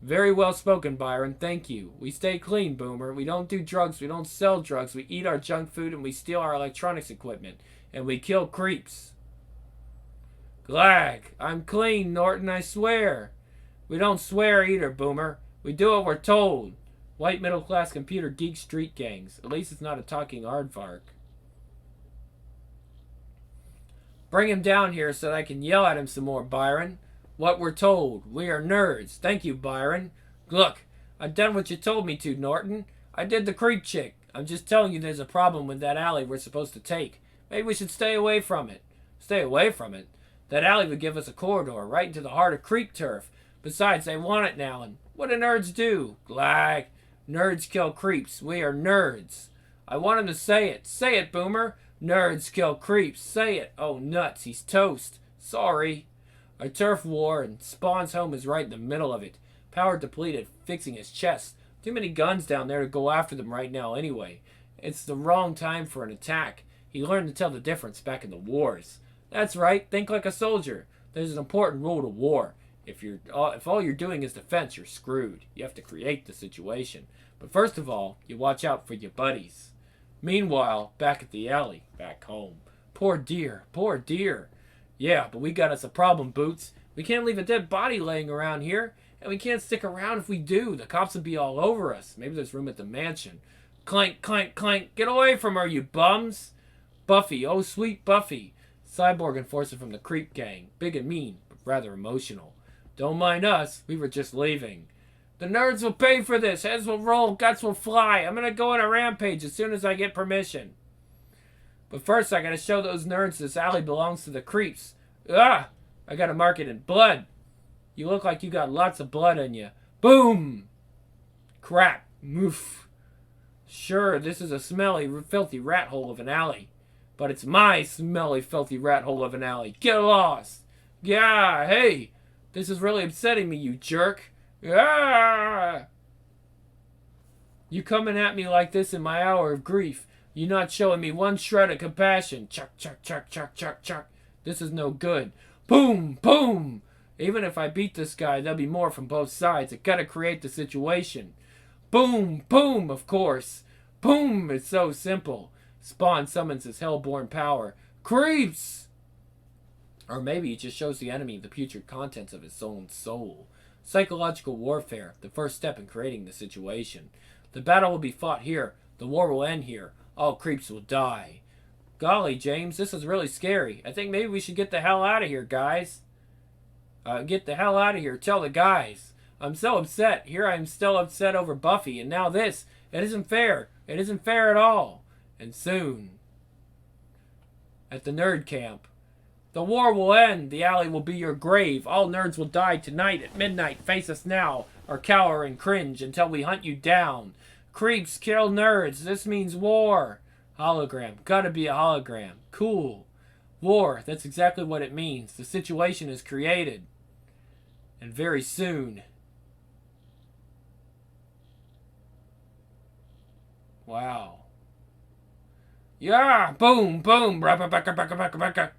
Very well spoken, Byron. Thank you. We stay clean, Boomer. We don't do drugs. We don't sell drugs. We eat our junk food and we steal our electronics equipment. And we kill creeps. Glag. I'm clean, Norton, I swear. We don't swear either, Boomer. We do what we're told. White middle-class computer geek street gangs. At least it's not a talking aardvark. Bring him down here so that I can yell at him some more, Byron. What we're told. We are nerds. Thank you, Byron. Look, I've done what you told me to, Norton. I did the creep chick. I'm just telling you there's a problem with that alley we're supposed to take. Maybe we should stay away from it. Stay away from it? That alley would give us a corridor right into the heart of creep turf. Besides, they want it now, and what do nerds do? Glag. Nerds kill creeps. We are nerds. I want him to say it. Say it, Boomer. Nerds kill creeps. Say it. Oh, nuts. He's toast. Sorry. A turf war, and Spawn's home is right in the middle of it. Power depleted, fixing his chest. Too many guns down there to go after them right now anyway. It's the wrong time for an attack. He learned to tell the difference back in the wars. That's right. Think like a soldier. There's an important rule to war. If all you're doing is defense, you're screwed. You have to create the situation. But first of all, you watch out for your buddies. Meanwhile, back at the alley, back home. Poor dear, poor dear. Yeah, but we got us a problem, Boots. We can't leave a dead body laying around here. And we can't stick around if we do. The cops will be all over us. Maybe there's room at the mansion. Clank, clank, clank. Get away from her, you bums. Buffy, oh sweet Buffy. Cyborg enforcer from the creep gang. Big and mean, but rather emotional. Don't mind us, we were just leaving. The nerds will pay for this. Heads will roll, guts will fly. I'm gonna go on a rampage as soon as I get permission. But first I gotta show those nerds this alley belongs to the creeps. Ah! I gotta mark it in blood. You look like you got lots of blood in you. Boom! Crap. Moof. Sure, this is a smelly, filthy rat hole of an alley. But it's my smelly, filthy rat hole of an alley. Get lost! Yeah, hey! This is really upsetting me, you jerk. Ah! You coming at me like this in my hour of grief. You not showing me one shred of compassion. Chuck, chuck, chuck, chuck, chuck, chuck. This is no good. Boom, boom! Even if I beat this guy, there'll be more from both sides. I gotta create the situation. Boom, boom, of course. Boom, it's so simple. Spawn summons his hellborn power. Creeps! Or maybe he just shows the enemy the putrid contents of his own soul. Psychological warfare, the first step in creating the situation. The battle will be fought here. The war will end here. All creeps will die. Golly, James, this is really scary. I think maybe we should get the hell out of here, guys. Get the hell out of here. Tell the guys. I'm so upset. Here I am still upset over Buffy, and now this. It isn't fair. It isn't fair at all. And soon, at the nerd camp, The war will end. The alley will be your grave. All nerds will die tonight at midnight. Face us now, or cower and cringe until we hunt you down. Creeps kill nerds. This means war. Hologram. Gotta be a hologram. Cool. War. That's exactly what it means. The situation is created. And very soon. Wow. Yeah! Boom! Boom! Braka baka baka baka baka.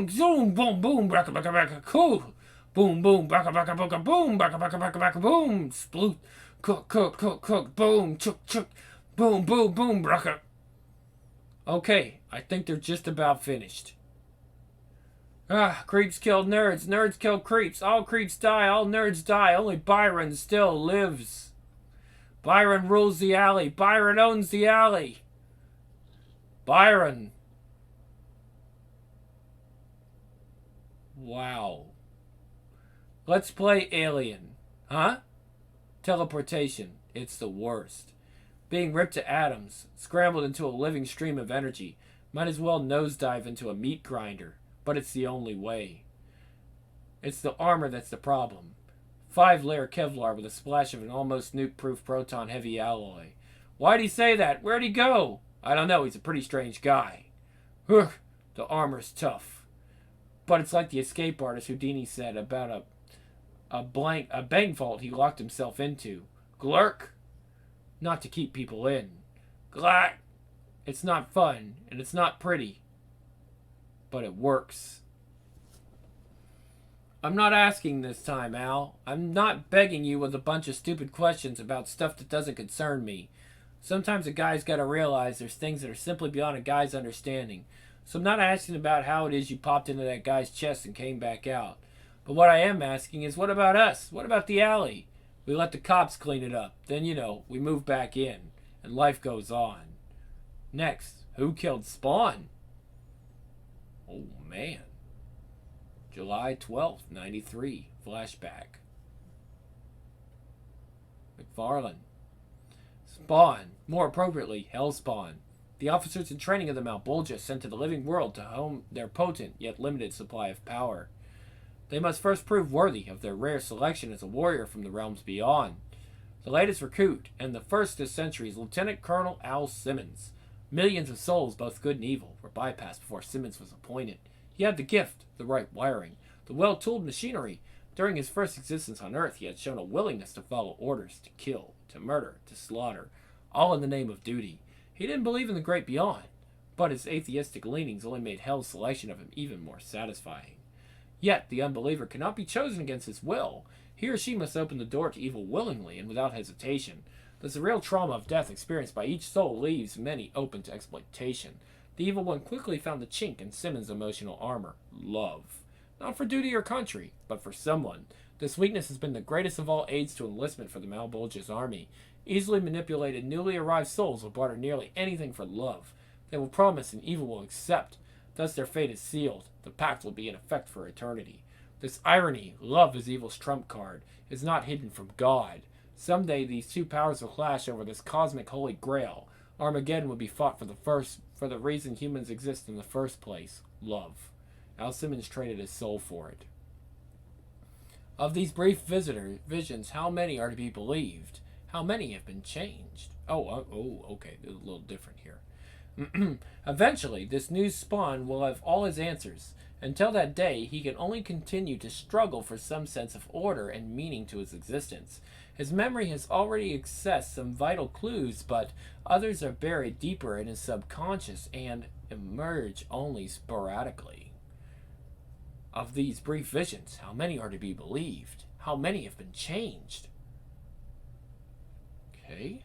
Zoom! Boom! Boom! Braka baka baka. Cool! Boom! Boom! Baka baka baka. Boom! Baka baka baka baka. Boom! Sploot! Cook! Boom! Chuk! Boom! Boom! Boom! Braka. Okay, I think they're just about finished. Creeps kill nerds. Nerds kill creeps. All creeps die. All nerds die. Only Byron still lives. Byron rules the alley. Byron owns the alley. Byron. Wow. Let's play Alien. Huh? Teleportation. It's the worst. Being ripped to atoms, scrambled into a living stream of energy. Might as well nosedive into a meat grinder. But it's the only way. It's the armor that's the problem. 5-layer Kevlar with a splash of an almost nuke-proof proton-heavy alloy. Why'd he say that? Where'd he go? I don't know. He's a pretty strange guy. Ugh, the armor's tough. But it's like the escape artist Houdini said about a bank vault he locked himself into. Glurk. Not to keep people in. Glak. It's not fun, and it's not pretty. But it works. I'm not asking this time, Al. I'm not begging you with a bunch of stupid questions about stuff that doesn't concern me. Sometimes a guy's got to realize there's things that are simply beyond a guy's understanding. So I'm not asking about how it is you popped into that guy's chest and came back out. But what I am asking is, what about us? What about the alley? We let the cops clean it up. Then, we move back in. And life goes on. Next, who killed Spawn? Oh, man. July 12th, 93. Flashback. McFarlane. Spawn. More appropriately, Hellspawn. The officers in training of the Malbolgia sent to the living world to hone their potent yet limited supply of power. They must first prove worthy of their rare selection as a warrior from the realms beyond. The latest recruit, and the first this century, is Lieutenant Colonel Al Simmons. Millions of souls, both good and evil, were bypassed before Simmons was appointed. He had the gift, the right wiring, the well-tooled machinery. During his first existence on Earth, he had shown a willingness to follow orders, to kill, to murder, to slaughter, all in the name of duty. He didn't believe in the great beyond, but his atheistic leanings only made Hell's selection of him even more satisfying. Yet, the unbeliever cannot be chosen against his will. He or she must open the door to evil willingly and without hesitation. Thus, the real trauma of death experienced by each soul leaves many open to exploitation. The evil one quickly found the chink in Simmons' emotional armor: love. Not for duty or country, but for someone. This weakness has been the greatest of all aids to enlistment for the Malbolgia's army. Easily manipulated, newly arrived souls will barter nearly anything for love. They will promise and evil will accept. Thus their fate is sealed. The pact will be in effect for eternity. This irony, love as evil's trump card, is not hidden from God. Someday these two powers will clash over this cosmic holy grail. Armageddon will be fought for the reason humans exist in the first place: love. Al Simmons traded his soul for it. Of these brief visions, how many are to be believed? How many have been changed? Okay, a little different here. Eventually, this new Spawn will have all his answers. Until that day, he can only continue to struggle for some sense of order and meaning to his existence. His memory has already accessed some vital clues, but others are buried deeper in his subconscious and emerge only sporadically. Of these brief visions, how many are to be believed? How many have been changed? Okay.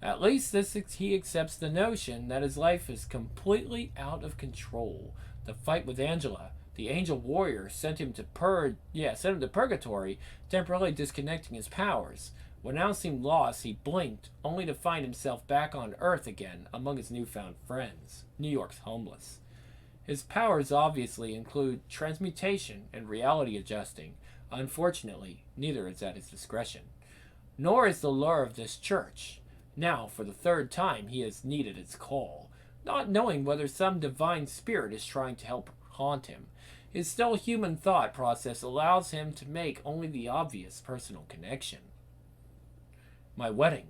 At least he accepts the notion that his life is completely out of control. The fight with Angela, the angel warrior, sent him to purgatory, temporarily disconnecting his powers. When Al seemed lost, he blinked, only to find himself back on Earth again among his newfound friends. New York's homeless. His powers obviously include transmutation and reality adjusting. Unfortunately, neither is at his discretion. Nor is the lure of this church. Now, for the third time, he has needed its call, not knowing whether some divine spirit is trying to help haunt him. His still human thought process allows him to make only the obvious personal connection. My wedding.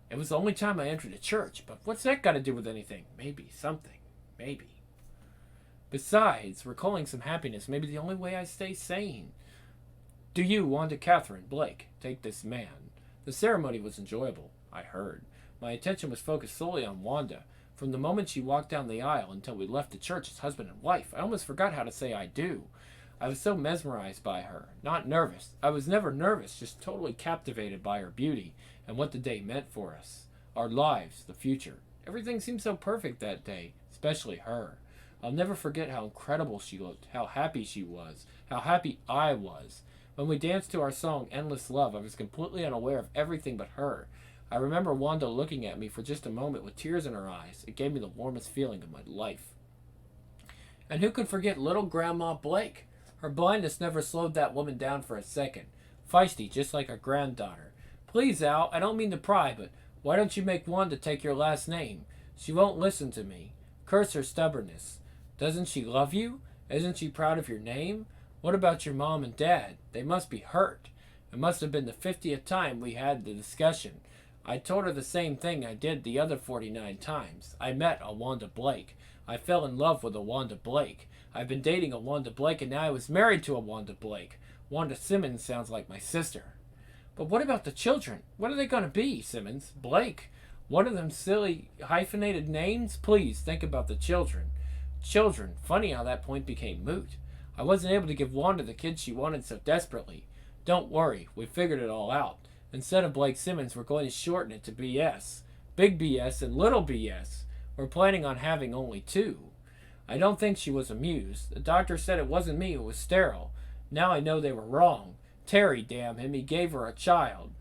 It was the only time I entered a church, but what's that got to do with anything? Maybe something. Maybe. Besides, recalling some happiness may be the only way I stay sane. Do you, Wanda Catherine Blake, take this man? The ceremony was enjoyable, I heard. My attention was focused solely on Wanda. From the moment she walked down the aisle until we left the church as husband and wife, I almost forgot how to say I do. I was so mesmerized by her. Not nervous. I was never nervous, just totally captivated by her beauty and what the day meant for us. Our lives, the future. Everything seemed so perfect that day, especially her. I'll never forget how incredible she looked, how happy she was, how happy I was. When we danced to our song Endless Love, I was completely unaware of everything but her. I remember Wanda looking at me for just a moment with tears in her eyes. It gave me the warmest feeling of my life. And who could forget little Grandma Blake? Her blindness never slowed that woman down for a second. Feisty, just like her granddaughter. Please, Al, I don't mean to pry, but why don't you make Wanda take your last name? She won't listen to me. Curse her stubbornness. Doesn't she love you? Isn't she proud of your name? What about your mom and dad? They must be hurt. It must have been the 50th time we had the discussion. I told her the same thing I did the other 49 times. I met a Wanda Blake. I fell in love with a Wanda Blake. I've been dating a Wanda Blake, and now I was married to a Wanda Blake. Wanda Simmons sounds like my sister. But what about the children? What are they going to be, Simmons? Blake? One of them silly hyphenated names? Please, think about the children. Children. Funny how that point became moot. I wasn't able to give Wanda the kids she wanted so desperately. Don't worry, we figured it all out. Instead of Blake Simmons, we're going to shorten it to BS. Big BS and little BS. We're planning on having only 2. I don't think she was amused. The doctor said it wasn't me who was sterile. Now I know they were wrong. Terry, damn him, he gave her a child.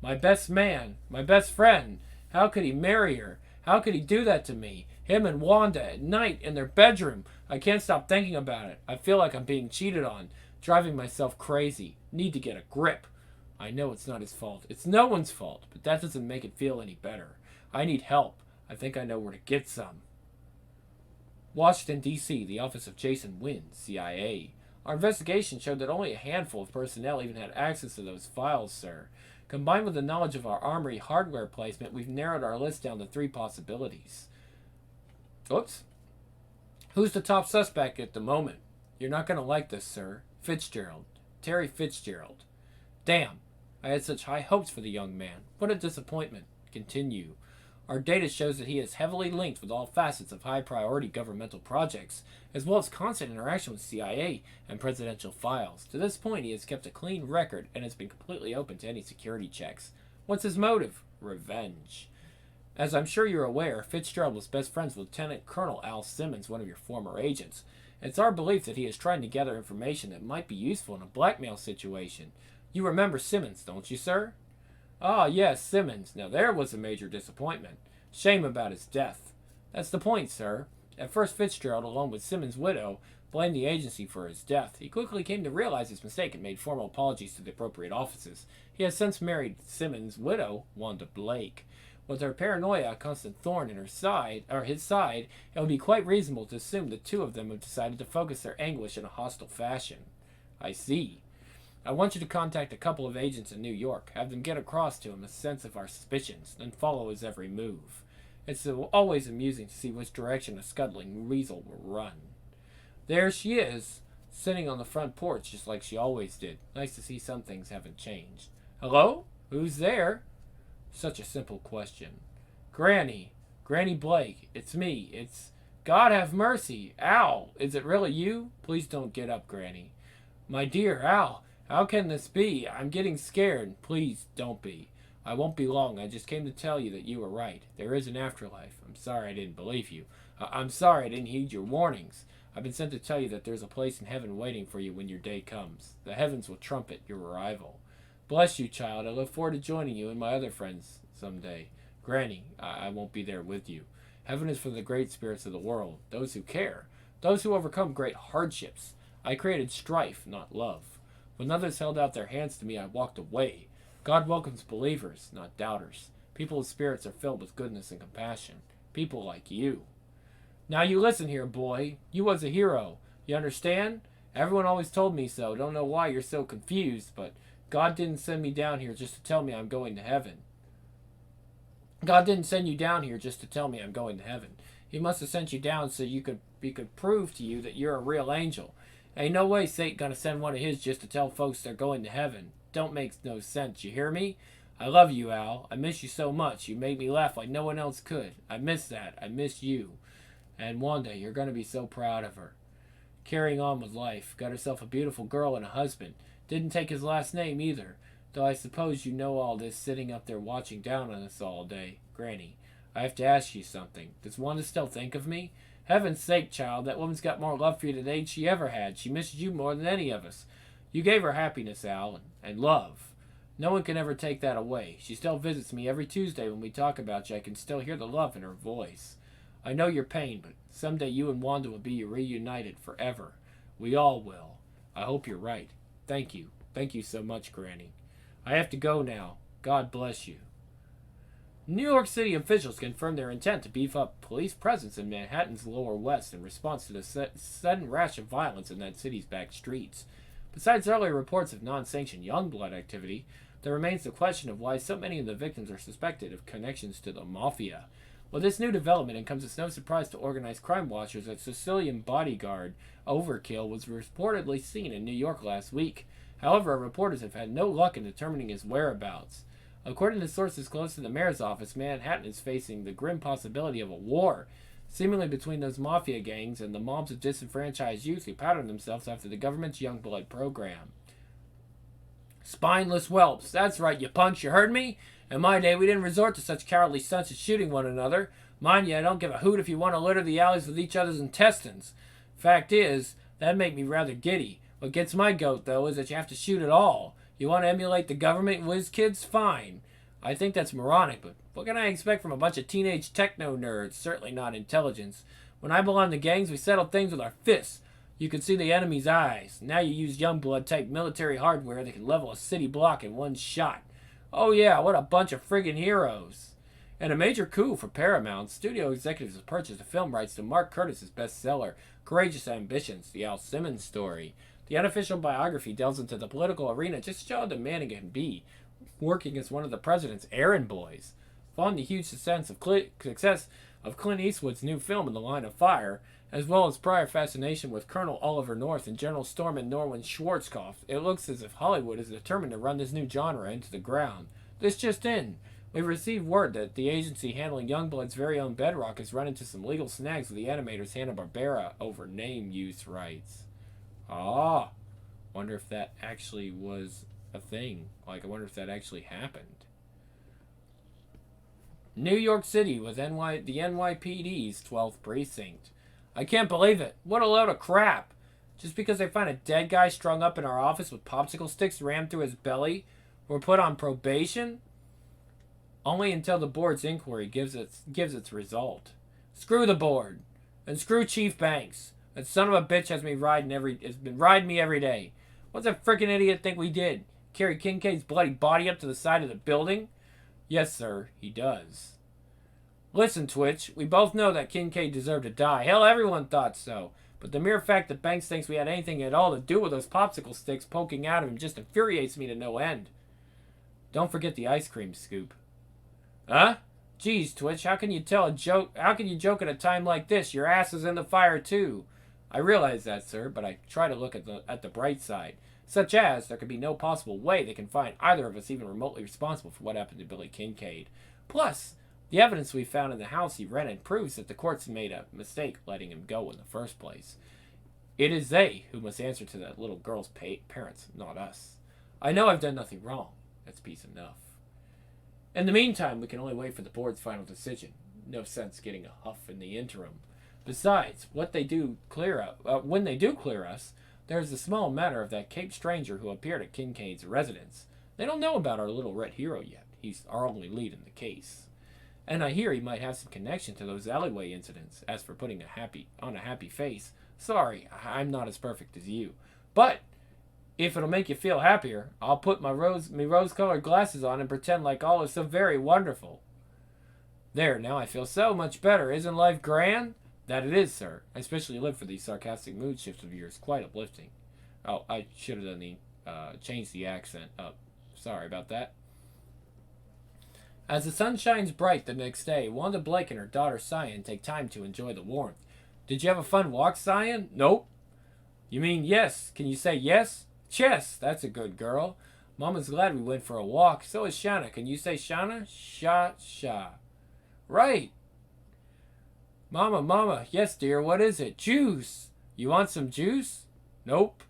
My best man, my best friend. How could he marry her? How could he do that to me? Him and Wanda at night in their bedroom. I can't stop thinking about it. I feel like I'm being cheated on, driving myself crazy. Need to get a grip. I know it's not his fault. It's no one's fault, but that doesn't make it feel any better. I need help. I think I know where to get some. Washington, D.C., the office of Jason Wynn, CIA. Our investigation showed that only a handful of personnel even had access to those files, sir. Combined with the knowledge of our armory hardware placement, we've narrowed our list down to 3 possibilities. Oops. Who's the top suspect at the moment? You're not going to like this, sir. Fitzgerald. Terry Fitzgerald. Damn. I had such high hopes for the young man. What a disappointment. Continue. Our data shows that he is heavily linked with all facets of high-priority governmental projects, as well as constant interaction with CIA and presidential files. To this point, he has kept a clean record and has been completely open to any security checks. What's his motive? Revenge. As I'm sure you're aware, Fitzgerald was best friends with Lieutenant Colonel Al Simmons, one of your former agents. It's our belief that he is trying to gather information that might be useful in a blackmail situation. You remember Simmons, don't you, sir? Ah, yes, Simmons. Now there was a major disappointment. Shame about his death. That's the point, sir. At first, Fitzgerald, along with Simmons' widow, blamed the agency for his death. He quickly came to realize his mistake and made formal apologies to the appropriate offices. He has since married Simmons' widow, Wanda Blake. With her paranoia a constant thorn in his side, it would be quite reasonable to assume the 2 of them have decided to focus their anguish in a hostile fashion. I see. I want you to contact a couple of agents in New York, have them get across to him a sense of our suspicions, then follow his every move. It's always amusing to see which direction a scuttling weasel will run. There she is, sitting on the front porch just like she always did. Nice to see some things haven't changed. Hello? Who's there? Such a simple question. Granny Blake, it's me. It's... God have mercy. Al, is it really you? Please don't get up, Granny. My dear Al, how can this be? I'm getting scared. Please don't be. I won't be long. I just came to tell you that you were right. There is an afterlife. I'm sorry I didn't believe you. I'm sorry I didn't heed your warnings. I've been sent to tell you that there's a place in heaven waiting for you when your day comes. The heavens will trumpet your arrival. Bless you, child. I look forward to joining you and my other friends someday. Granny, I won't be there with you. Heaven is for the great spirits of the world, those who care, those who overcome great hardships. I created strife, not love. When others held out their hands to me, I walked away. God welcomes believers, not doubters. People whose spirits are filled with goodness and compassion. People like you. Now you listen here, boy. You was a hero. You understand? Everyone always told me so. Don't know why you're so confused, but God didn't send me down here just to tell me I'm going to heaven. God didn't send you down here just to tell me I'm going to heaven. He must have sent you down so he could prove to you that you're a real angel. Ain't no way Satan gonna send one of his just to tell folks they're going to heaven. Don't make no sense, you hear me? I love you, Al. I miss you so much. You made me laugh like no one else could. I miss that. I miss you. And one day you're gonna be so proud of her. Carrying on with life. Got herself a beautiful girl and a husband. Didn't take his last name either. Though I suppose you know all this sitting up there watching down on us all day. Granny, I have to ask you something. Does Wanda still think of me? Heaven's sake, child, that woman's got more love for you today than she ever had. She misses you more than any of us. You gave her happiness, Al, and love. No one can ever take that away. She still visits me every Tuesday when we talk about you. I can still hear the love in her voice. I know your pain, but someday you and Wanda will be reunited forever. We all will. I hope you're right. Thank you. Thank you so much, Granny. I have to go now. God bless you. New York City officials confirmed their intent to beef up police presence in Manhattan's Lower West in response to the sudden rash of violence in that city's back streets. Besides earlier reports of non-sanctioned Youngblood activity, there remains the question of why so many of the victims are suspected of connections to the mafia. With this new development, it comes as no surprise to organized crime watchers that Sicilian bodyguard Overkill was reportedly seen in New York last week. However, reporters have had no luck in determining his whereabouts. According to sources close to the mayor's office, Manhattan is facing the grim possibility of a war, seemingly between those mafia gangs and the mobs of disenfranchised youth who patterned themselves after the government's Youngblood program. Spineless whelps. That's right, you punks. You heard me? In my day, we didn't resort to such cowardly stunts as shooting one another. Mind you, I don't give a hoot if you want to litter the alleys with each other's intestines. Fact is, that'd make me rather giddy. What gets my goat, though, is that you have to shoot at all. You want to emulate the government whiz kids? Fine. I think that's moronic, but what can I expect from a bunch of teenage techno nerds? Certainly not intelligence. When I belonged to gangs, we settled things with our fists. You could see the enemy's eyes. Now you use Youngblood-type military hardware that can level a city block in one shot. Oh yeah, what a bunch of friggin' heroes. And a major coup for Paramount, studio executives have purchased the film rights to Mark Curtis's bestseller, Courageous Ambitions, the Al Simmons story. The unofficial biography delves into the political arena just to show how demanding it can be, working as one of the president's errand boys. Following the huge success of Clint Eastwood's new film In the Line of Fire, as well as prior fascination with Colonel Oliver North and General Stormin Norman Schwarzkopf, it looks as if Hollywood is determined to run this new genre into the ground. This just in. We've received word that the agency handling Youngblood's very own Bedrock has run into some legal snags with the animators Hanna-Barbera over name use rights. Ah, wonder if that actually was a thing. Like, I wonder if that actually happened. New York City with the NYPD's 12th precinct. I can't believe it. What a load of crap. Just because they find a dead guy strung up in our office with popsicle sticks rammed through his belly, we're put on probation? Only until the board's inquiry gives its result. Screw the board. And screw Chief Banks. That son of a bitch has been riding me every day. What's that frickin' idiot think we did? Carry Kincaid's bloody body up to the side of the building? Yes, sir, he does. Listen, Twitch, we both know that Kincaid deserved to die. Hell, everyone thought so. But the mere fact that Banks thinks we had anything at all to do with those popsicle sticks poking out of him just infuriates me to no end. Don't forget the ice cream scoop. Huh? Geez, Twitch, how can you joke at a time like this? Your ass is in the fire, too. I realize that, sir, but I try to look at the bright side. Such as, there could be no possible way they can find either of us even remotely responsible for what happened to Billy Kincaid. Plus, the evidence we found in the house he rented proves that the courts made a mistake letting him go in the first place. It is they who must answer to that little girl's parents, not us. I know I've done nothing wrong. That's peace enough. In the meantime, we can only wait for the board's final decision. No sense getting a huff in the interim. Besides, when they do clear us, there's the small matter of that Cape stranger who appeared at Kincaid's residence. They don't know about our little red hero yet. He's our only lead in the case. And I hear he might have some connection to those Alleyway incidents. As for putting on a happy face, sorry, I'm not as perfect as you. But if it'll make you feel happier, I'll put my rose-colored glasses on and pretend like all is so very wonderful. There, now I feel so much better. Isn't life grand? That it is, sir. I especially live for these sarcastic mood shifts of yours. Quite uplifting. Oh, I should have done the changed the accent up. Sorry about that. As the sun shines bright the next day, Wanda Blake and her daughter Cyan take time to enjoy the warmth. Did you have a fun walk, Cyan? Nope. You mean yes? Can you say yes? Chess. That's a good girl. Mama's glad we went for a walk. So is Shauna. Can you say Shauna? Sha. Right. Mama. Yes, dear. What is it? Juice. You want some juice? Nope.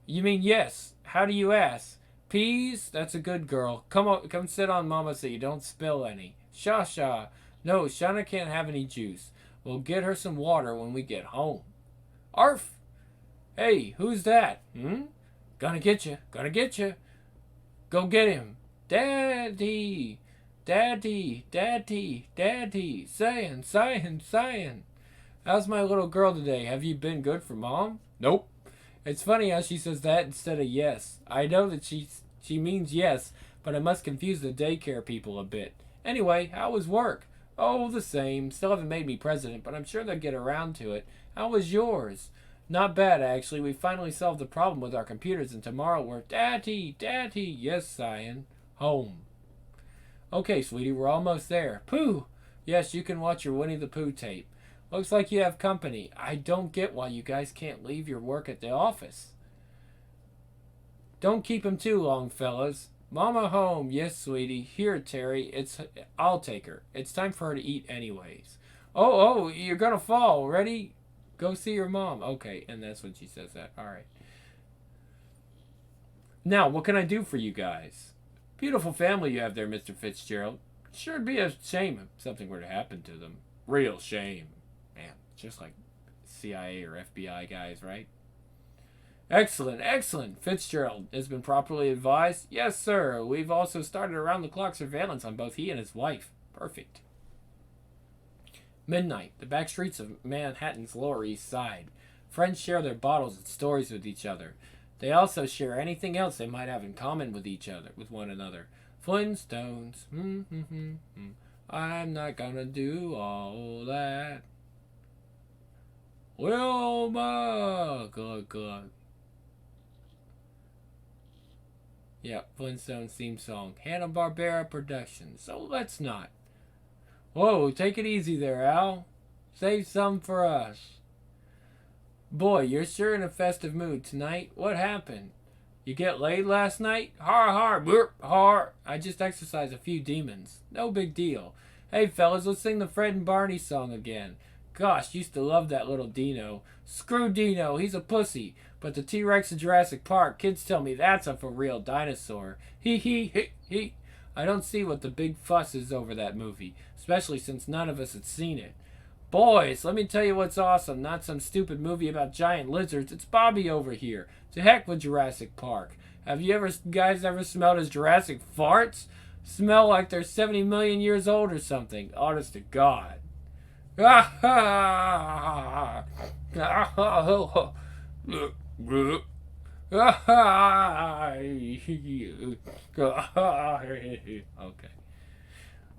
You mean yes. How do you ask? Peas? That's a good girl. Come sit on Mama so you don't spill any. Sha. No, Shauna can't have any juice. We'll get her some water when we get home. Arf. Hey, who's that? Gonna get you. Go get him. Daddy. Cyan. How's my little girl today? Have you been good for Mom? Nope. It's funny how she says that instead of yes. I know that she means yes, but I must confuse the daycare people a bit. Anyway, how was work? Oh, the same. Still haven't made me president, but I'm sure they'll get around to it. How was yours? Not bad, actually. We finally solved the problem with our computers, and tomorrow we're... Daddy. Yes, Cyan. Home. Okay, sweetie, we're almost there. Pooh! Yes, you can watch your Winnie the Pooh tape. Looks like you have company. I don't get why you guys can't leave your work at the office. Don't keep him too long, fellas. Mama home. Yes, sweetie. Here, Terry. I'll take her. It's time for her to eat anyways. Oh, you're gonna fall. Ready? Go see your mom. Okay, and that's when she says that. All right. Now, what can I do for you guys? Beautiful family you have there, Mr. Fitzgerald. Sure, it'd be a shame if something were to happen to them. Real shame. Man, just like CIA or FBI guys, right? Excellent. Fitzgerald has been properly advised. Yes, sir. We've also started around-the-clock surveillance on both he and his wife. Perfect. Midnight. The back streets of Manhattan's Lower East Side. Friends share their bottles and stories with each other. They also share anything else they might have in common with one another. Flintstones. I'm not gonna do all that. Wilma. Glug. Yeah, Flintstones theme song. Hanna-Barbera Productions. So let's not. Whoa, take it easy there, Al. Save some for us. Boy, you're sure in a festive mood tonight. What happened? You get laid last night? Har, burp, har. I just exorcised a few demons. No big deal. Hey, fellas, let's sing the Fred and Barney song again. Gosh, used to love that little Dino. Screw Dino, he's a pussy. But the T-Rex in Jurassic Park, kids tell me that's a for real dinosaur. He. I don't see what the big fuss is over that movie, especially since none of us had seen it. Boys, let me tell you what's awesome. Not some stupid movie about giant lizards. It's Bobby over here. To heck with Jurassic Park. Have you guys ever smelled his Jurassic farts? Smell like they're 70 million years old or something. Honest to God. Okay.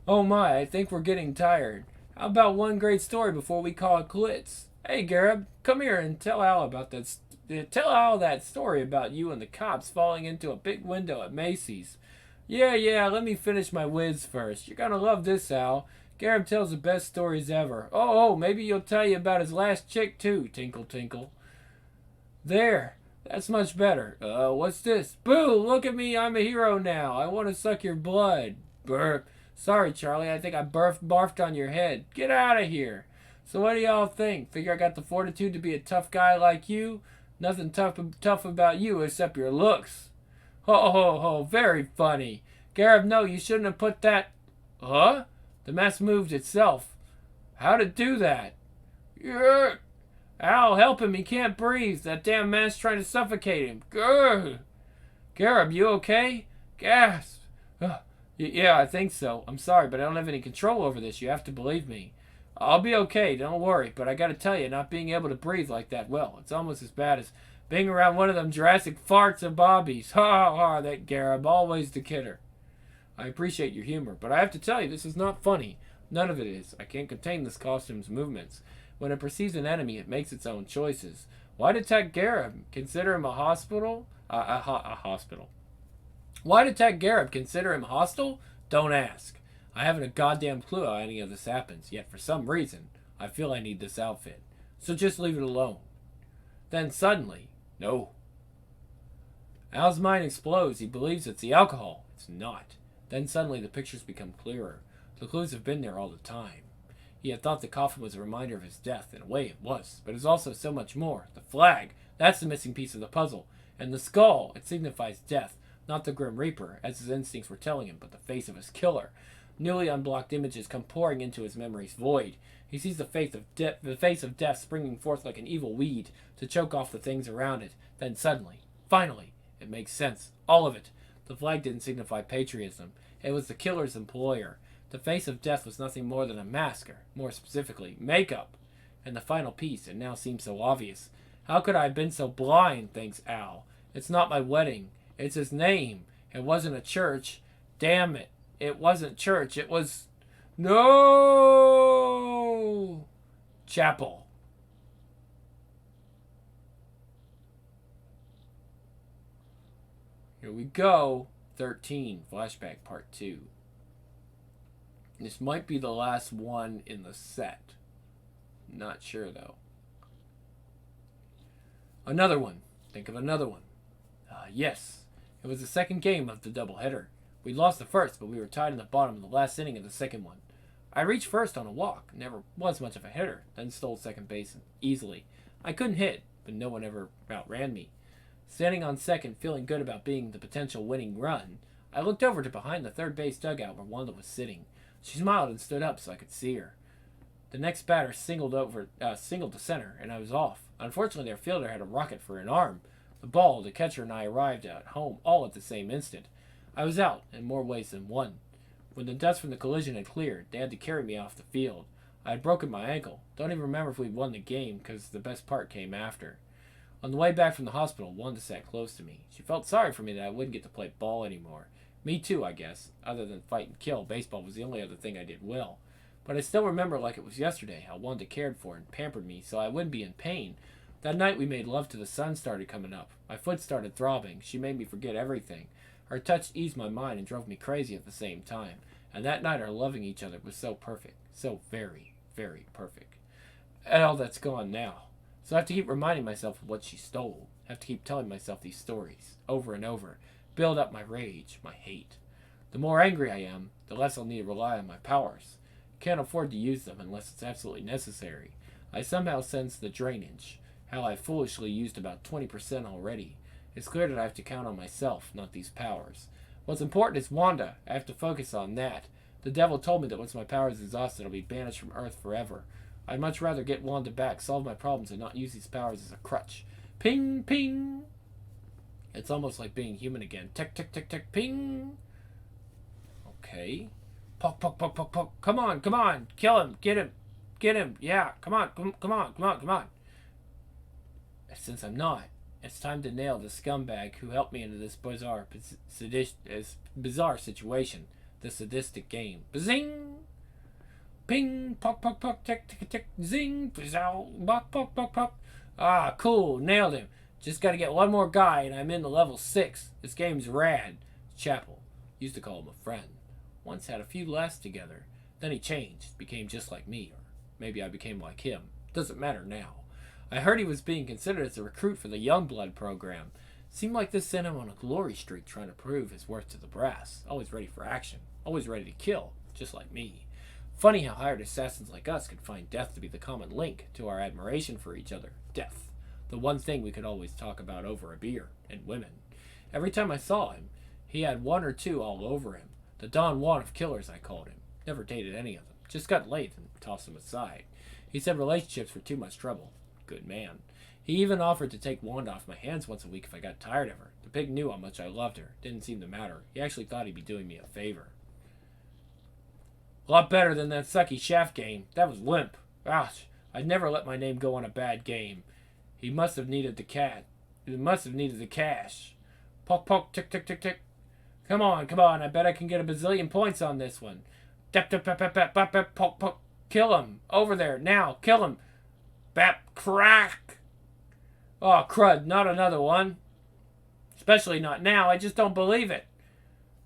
Oh my, I think we're getting tired. How about one great story before we call it quits? Hey, Gareb, come here and tell Al about that. Tell Al that story about you and the cops falling into a big window at Macy's. Yeah, let me finish my whiz first. You're gonna love this, Al. Gareb tells the best stories ever. Oh, maybe he'll tell you about his last chick, too, Tinkle Tinkle. There. That's much better. What's this? Boo! Look at me, I'm a hero now. I want to suck your blood. Burp. Sorry, Charlie, I think I barfed on your head. Get out of here. So what do y'all think? Figure I got the fortitude to be a tough guy like you? Nothing tough about you except your looks. Ho, very funny. Gareb, no, you shouldn't have put that... Huh? The mess moved itself. How'd it do that? Yeah. Al, help him. He can't breathe. That damn man's trying to suffocate him. Grr. Gareb, you okay? Gasp. Yeah, I think so. I'm sorry, but I don't have any control over this. You have to believe me. I'll be okay. Don't worry. But I gotta tell you, not being able to breathe like that, well, it's almost as bad as being around one of them Jurassic farts of Bobby's. Ha, that Gareb. Always the kidder. I appreciate your humor, but I have to tell you, this is not funny. None of it is. I can't contain this costume's movements. When it perceives an enemy, it makes its own choices. Why detect Garib? Consider him a hospital? A hospital. Why detect Garib? Consider him hostile? Don't ask. I haven't a goddamn clue how any of this happens, yet for some reason, I feel I need this outfit. So just leave it alone. Then suddenly, no. Al's mind explodes. He believes it's the alcohol. It's not. Then suddenly the pictures become clearer. The clues have been there all the time. He had thought the coffin was a reminder of his death. In a way it was, but it was also so much more. The flag, that's the missing piece of the puzzle. And the skull, it signifies death, not the Grim Reaper, as his instincts were telling him, but the face of his killer. Newly unblocked images come pouring into his memory's void. He sees the face of death springing forth like an evil weed to choke off the things around it. Then suddenly, finally, it makes sense. All of it. The flag didn't signify patriotism. It was the killer's employer. The face of death was nothing more than a mask, or more specifically, makeup. And the final piece, it now seems so obvious. How could I have been so blind, thinks Al. It's not my wedding. It's his name. It wasn't a church. Damn it. It wasn't church. It was... No! Chapel. Here we go. 13. Flashback Part 2. This might be the last one in the set. Not sure, though. Another one. Think of another one. Yes. It was the second game of the doubleheader. We lost the first, but we were tied in the bottom of the last inning of the second one. I reached first on a walk. Never was much of a hitter. Then stole second base easily. I couldn't hit, but no one ever outran me. Standing on second, feeling good about being the potential winning run, I looked over to behind the third base dugout where Wanda was sitting. She smiled and stood up so I could see her. The next batter singled to center, and I was off. Unfortunately, their fielder had a rocket for an arm. The ball, the catcher, and I arrived at home all at the same instant. I was out, in more ways than one. When the dust from the collision had cleared, they had to carry me off the field. I had broken my ankle. Don't even remember if we'd won the game, because the best part came after. On the way back from the hospital, Wanda sat close to me. She felt sorry for me that I wouldn't get to play ball anymore. Me too, I guess. Other than fight and kill, baseball was the only other thing I did well. But I still remember like it was yesterday how Wanda cared for and pampered me so I wouldn't be in pain. That night we made love till the sun started coming up. My foot started throbbing. She made me forget everything. Her touch eased my mind and drove me crazy at the same time. And that night our loving each other was so perfect. So very, very perfect. And all that's gone now. So I have to keep reminding myself of what she stole. I have to keep telling myself these stories, over and over. Build up my rage, my hate. The more angry I am, the less I'll need to rely on my powers. Can't afford to use them unless it's absolutely necessary. I somehow sense the drainage. How I foolishly used about 20% already. It's clear that I have to count on myself, not these powers. What's important is Wanda. I have to focus on that. The devil told me that once my power is exhausted, I'll be banished from Earth forever. I'd much rather get Wanda back, solve my problems, and not use these powers as a crutch. Ping, ping! It's almost like being human again. Tick, tick, tick, tick, ping! Okay. Poke, poke, poke, poke, poke. Come on, come on! Kill him! Get him! Get him! Yeah, come on, come on, come on, come on! Since I'm not, it's time to nail the scumbag who helped me into this bizarre situation. The sadistic game. Bazing! Ping! Poke, poke, poke, tick, tick, tick, zing! Bazow! Poke, poke, poke, poke! Ah, cool! Nailed him! Just gotta get one more guy and I'm in the level 6. This game's rad. Chapel. Used to call him a friend. Once had a few laughs together. Then he changed. Became just like me. Or maybe I became like him. Doesn't matter now. I heard he was being considered as a recruit for the Youngblood program. Seemed like this sent him on a glory streak trying to prove his worth to the brass. Always ready for action. Always ready to kill. Just like me. Funny how hired assassins like us could find death to be the common link to our admiration for each other. Death. The one thing we could always talk about over a beer. And women. Every time I saw him, he had one or two all over him. The Don Juan of killers, I called him. Never dated any of them. Just got laid and tossed them aside. He said relationships were too much trouble. Good man. He even offered to take Wanda off my hands once a week if I got tired of her. The pig knew how much I loved her. Didn't seem to matter. He actually thought he'd be doing me a favor. A lot better than that sucky Shaft game. That was limp. Gosh, I'd never let my name go on a bad game. He must have needed the cat. He must have needed the cash. Poke, poke, tick, tick, tick, tick. Come on, come on. I bet I can get a bazillion points on this one. Dep, dep, dep, dep, dep, dep, dep, poke, poke. Kill him. Over there. Now. Kill him. Bap crack! Oh, crud, not another one. Especially not now, I just don't believe it.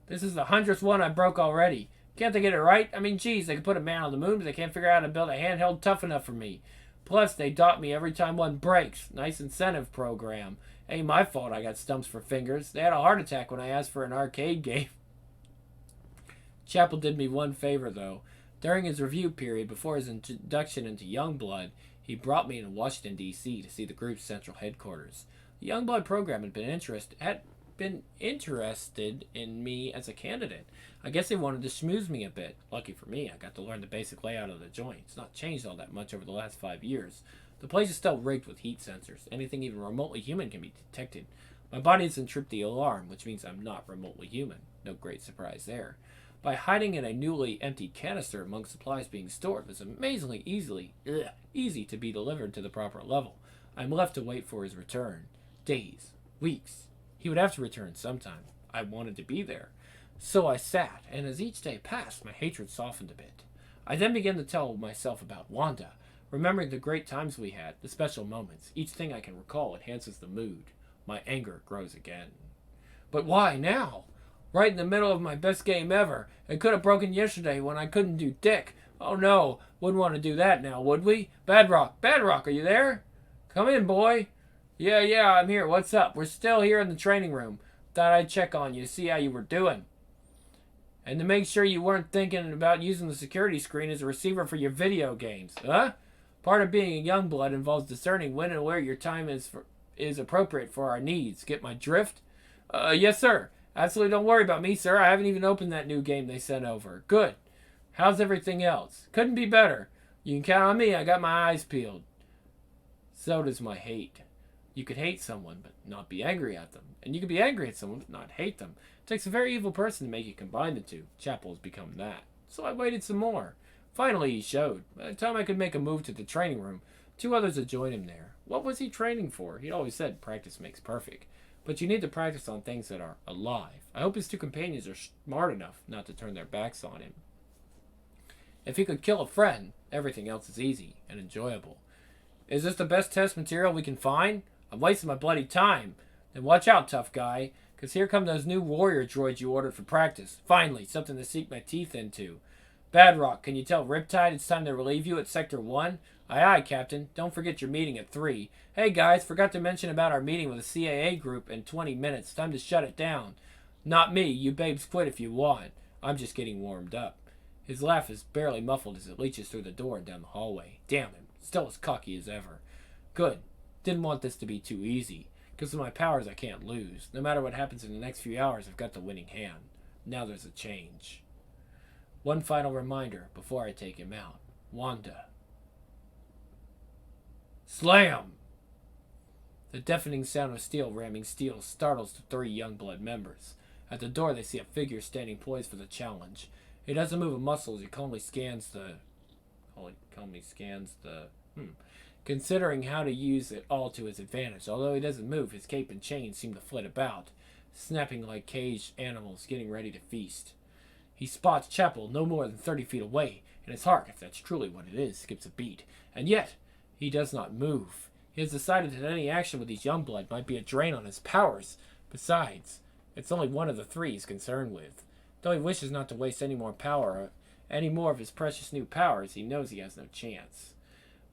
This is the 100th one I broke already. Can't they get it right? I mean, geez, they can put a man on the moon, but they can't figure out how to build a handheld tough enough for me. Plus, they dot me every time one breaks. Nice incentive program. Ain't my fault I got stumps for fingers. They had a heart attack when I asked for an arcade game. Chapel did me one favor, though. During his review period, before his induction into Youngblood, he brought me to Washington, D.C. to see the group's central headquarters. The Youngblood program had been interested in me as a candidate. I guess they wanted to schmooze me a bit. Lucky for me, I got to learn the basic layout of the joint. It's not changed all that much over the last 5 years. The place is still rigged with heat sensors. Anything even remotely human can be detected. My body doesn't trip the alarm, which means I'm not remotely human. No great surprise there. By hiding in a newly emptied canister among supplies being stored, it was amazingly easy to be delivered to the proper level. I'm left to wait for his return. Days, weeks. He would have to return sometime. I wanted to be there. So I sat, and as each day passed, my hatred softened a bit. I then began to tell myself about Wanda, remembering the great times we had, the special moments. Each thing I can recall enhances the mood. My anger grows again. But why now? Right in the middle of my best game ever. It could have broken yesterday when I couldn't do dick. Oh no, wouldn't want to do that now, would we? Badrock, are you there? Come in, boy. Yeah, I'm here. What's up? We're still here in the training room. Thought I'd check on you, see how you were doing. And to make sure you weren't thinking about using the security screen as a receiver for your video games. Huh? Part of being a Youngblood involves discerning when and where your time is appropriate for our needs. Get my drift? Yes, sir. Absolutely don't worry about me, sir. I haven't even opened that new game they sent over. Good. How's everything else? Couldn't be better. You can count on me. I got my eyes peeled. So does my hate. You could hate someone, but not be angry at them. And you could be angry at someone, but not hate them. It takes a very evil person to make you combine the two. Chapel has become that. So I waited some more. Finally, he showed. By the time I could make a move to the training room, 2 others had joined him there. What was he training for? He'd always said practice makes perfect. But you need to practice on things that are alive. I hope his 2 companions are smart enough not to turn their backs on him. If he could kill a friend, everything else is easy and enjoyable. Is this the best test material we can find? I'm wasting my bloody time. Then watch out, tough guy, because here come those new warrior droids you ordered for practice. Finally, something to sink my teeth into. Badrock, can you tell Riptide it's time to relieve you at Sector 1? Aye, Captain. Don't forget your meeting at 3. Hey, guys, forgot to mention about our meeting with the CAA group in 20 minutes. Time to shut it down. Not me. You babes quit if you want. I'm just getting warmed up. His laugh is barely muffled as it leaches through the door and down the hallway. Damn him. Still as cocky as ever. Good. Didn't want this to be too easy. Because of my powers, I can't lose. No matter what happens in the next few hours, I've got the winning hand. Now there's a change. One final reminder before I take him out. Wanda. Slam! The deafening sound of steel ramming steel startles the 3 Youngblood members. At the door, they see a figure standing poised for the challenge. He doesn't move a muscle as he calmly scans the... Considering how to use it all to his advantage. Although he doesn't move, his cape and chains seem to flit about, snapping like caged animals getting ready to feast. He spots Chapel no more than 30 feet away, and his heart, if that's truly what it is, skips a beat. And yet, he does not move. He has decided that any action with these Youngblood might be a drain on his powers. Besides, it's only one of the 3 he's concerned with. Though he wishes not to waste any more of his precious new powers, he knows he has no chance.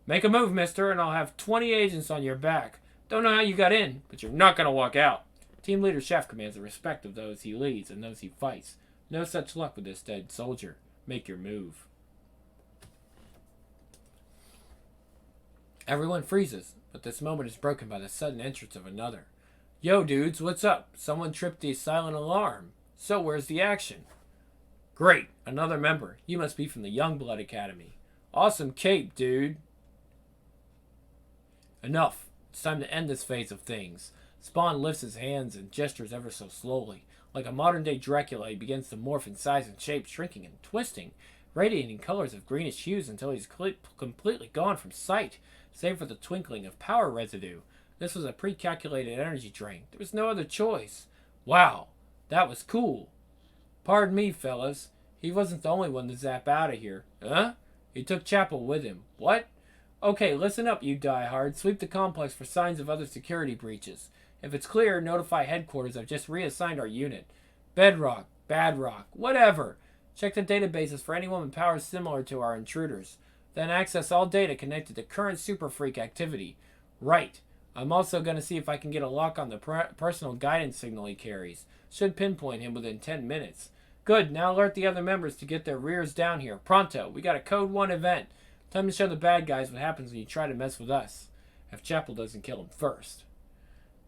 Make a move, mister, and I'll have 20 agents on your back. Don't know how you got in, but you're not going to walk out. Team Leader Chef commands the respect of those he leads and those he fights. No such luck with this dead soldier. Make your move. Everyone freezes, but this moment is broken by the sudden entrance of another. Yo, dudes, what's up? Someone tripped the silent alarm. So where's the action? Great, another member. You must be from the Youngblood Academy. Awesome cape, dude. Enough. It's time to end this phase of things. Spawn lifts his hands and gestures ever so slowly. Like a modern-day Dracula, he begins to morph in size and shape, shrinking and twisting, radiating colors of greenish hues until he's completely gone from sight, save for the twinkling of power residue. This was a pre-calculated energy drain. There was no other choice. Wow, that was cool. Pardon me, fellas. He wasn't the only one to zap out of here. Huh? He took Chapel with him. What? Okay, listen up, you diehard. Sweep the complex for signs of other security breaches. If it's clear, notify headquarters. I've just reassigned our unit. Bedrock, Badrock, whatever. Check the databases for anyone with powers similar to our intruders. Then access all data connected to current Super Freak activity. Right. I'm also going to see if I can get a lock on the personal guidance signal he carries. Should pinpoint him within 10 minutes. Good, now alert the other members to get their rears down here. Pronto, we got a Code 1 event. Time to show the bad guys what happens when you try to mess with us. If Chapel doesn't kill him first.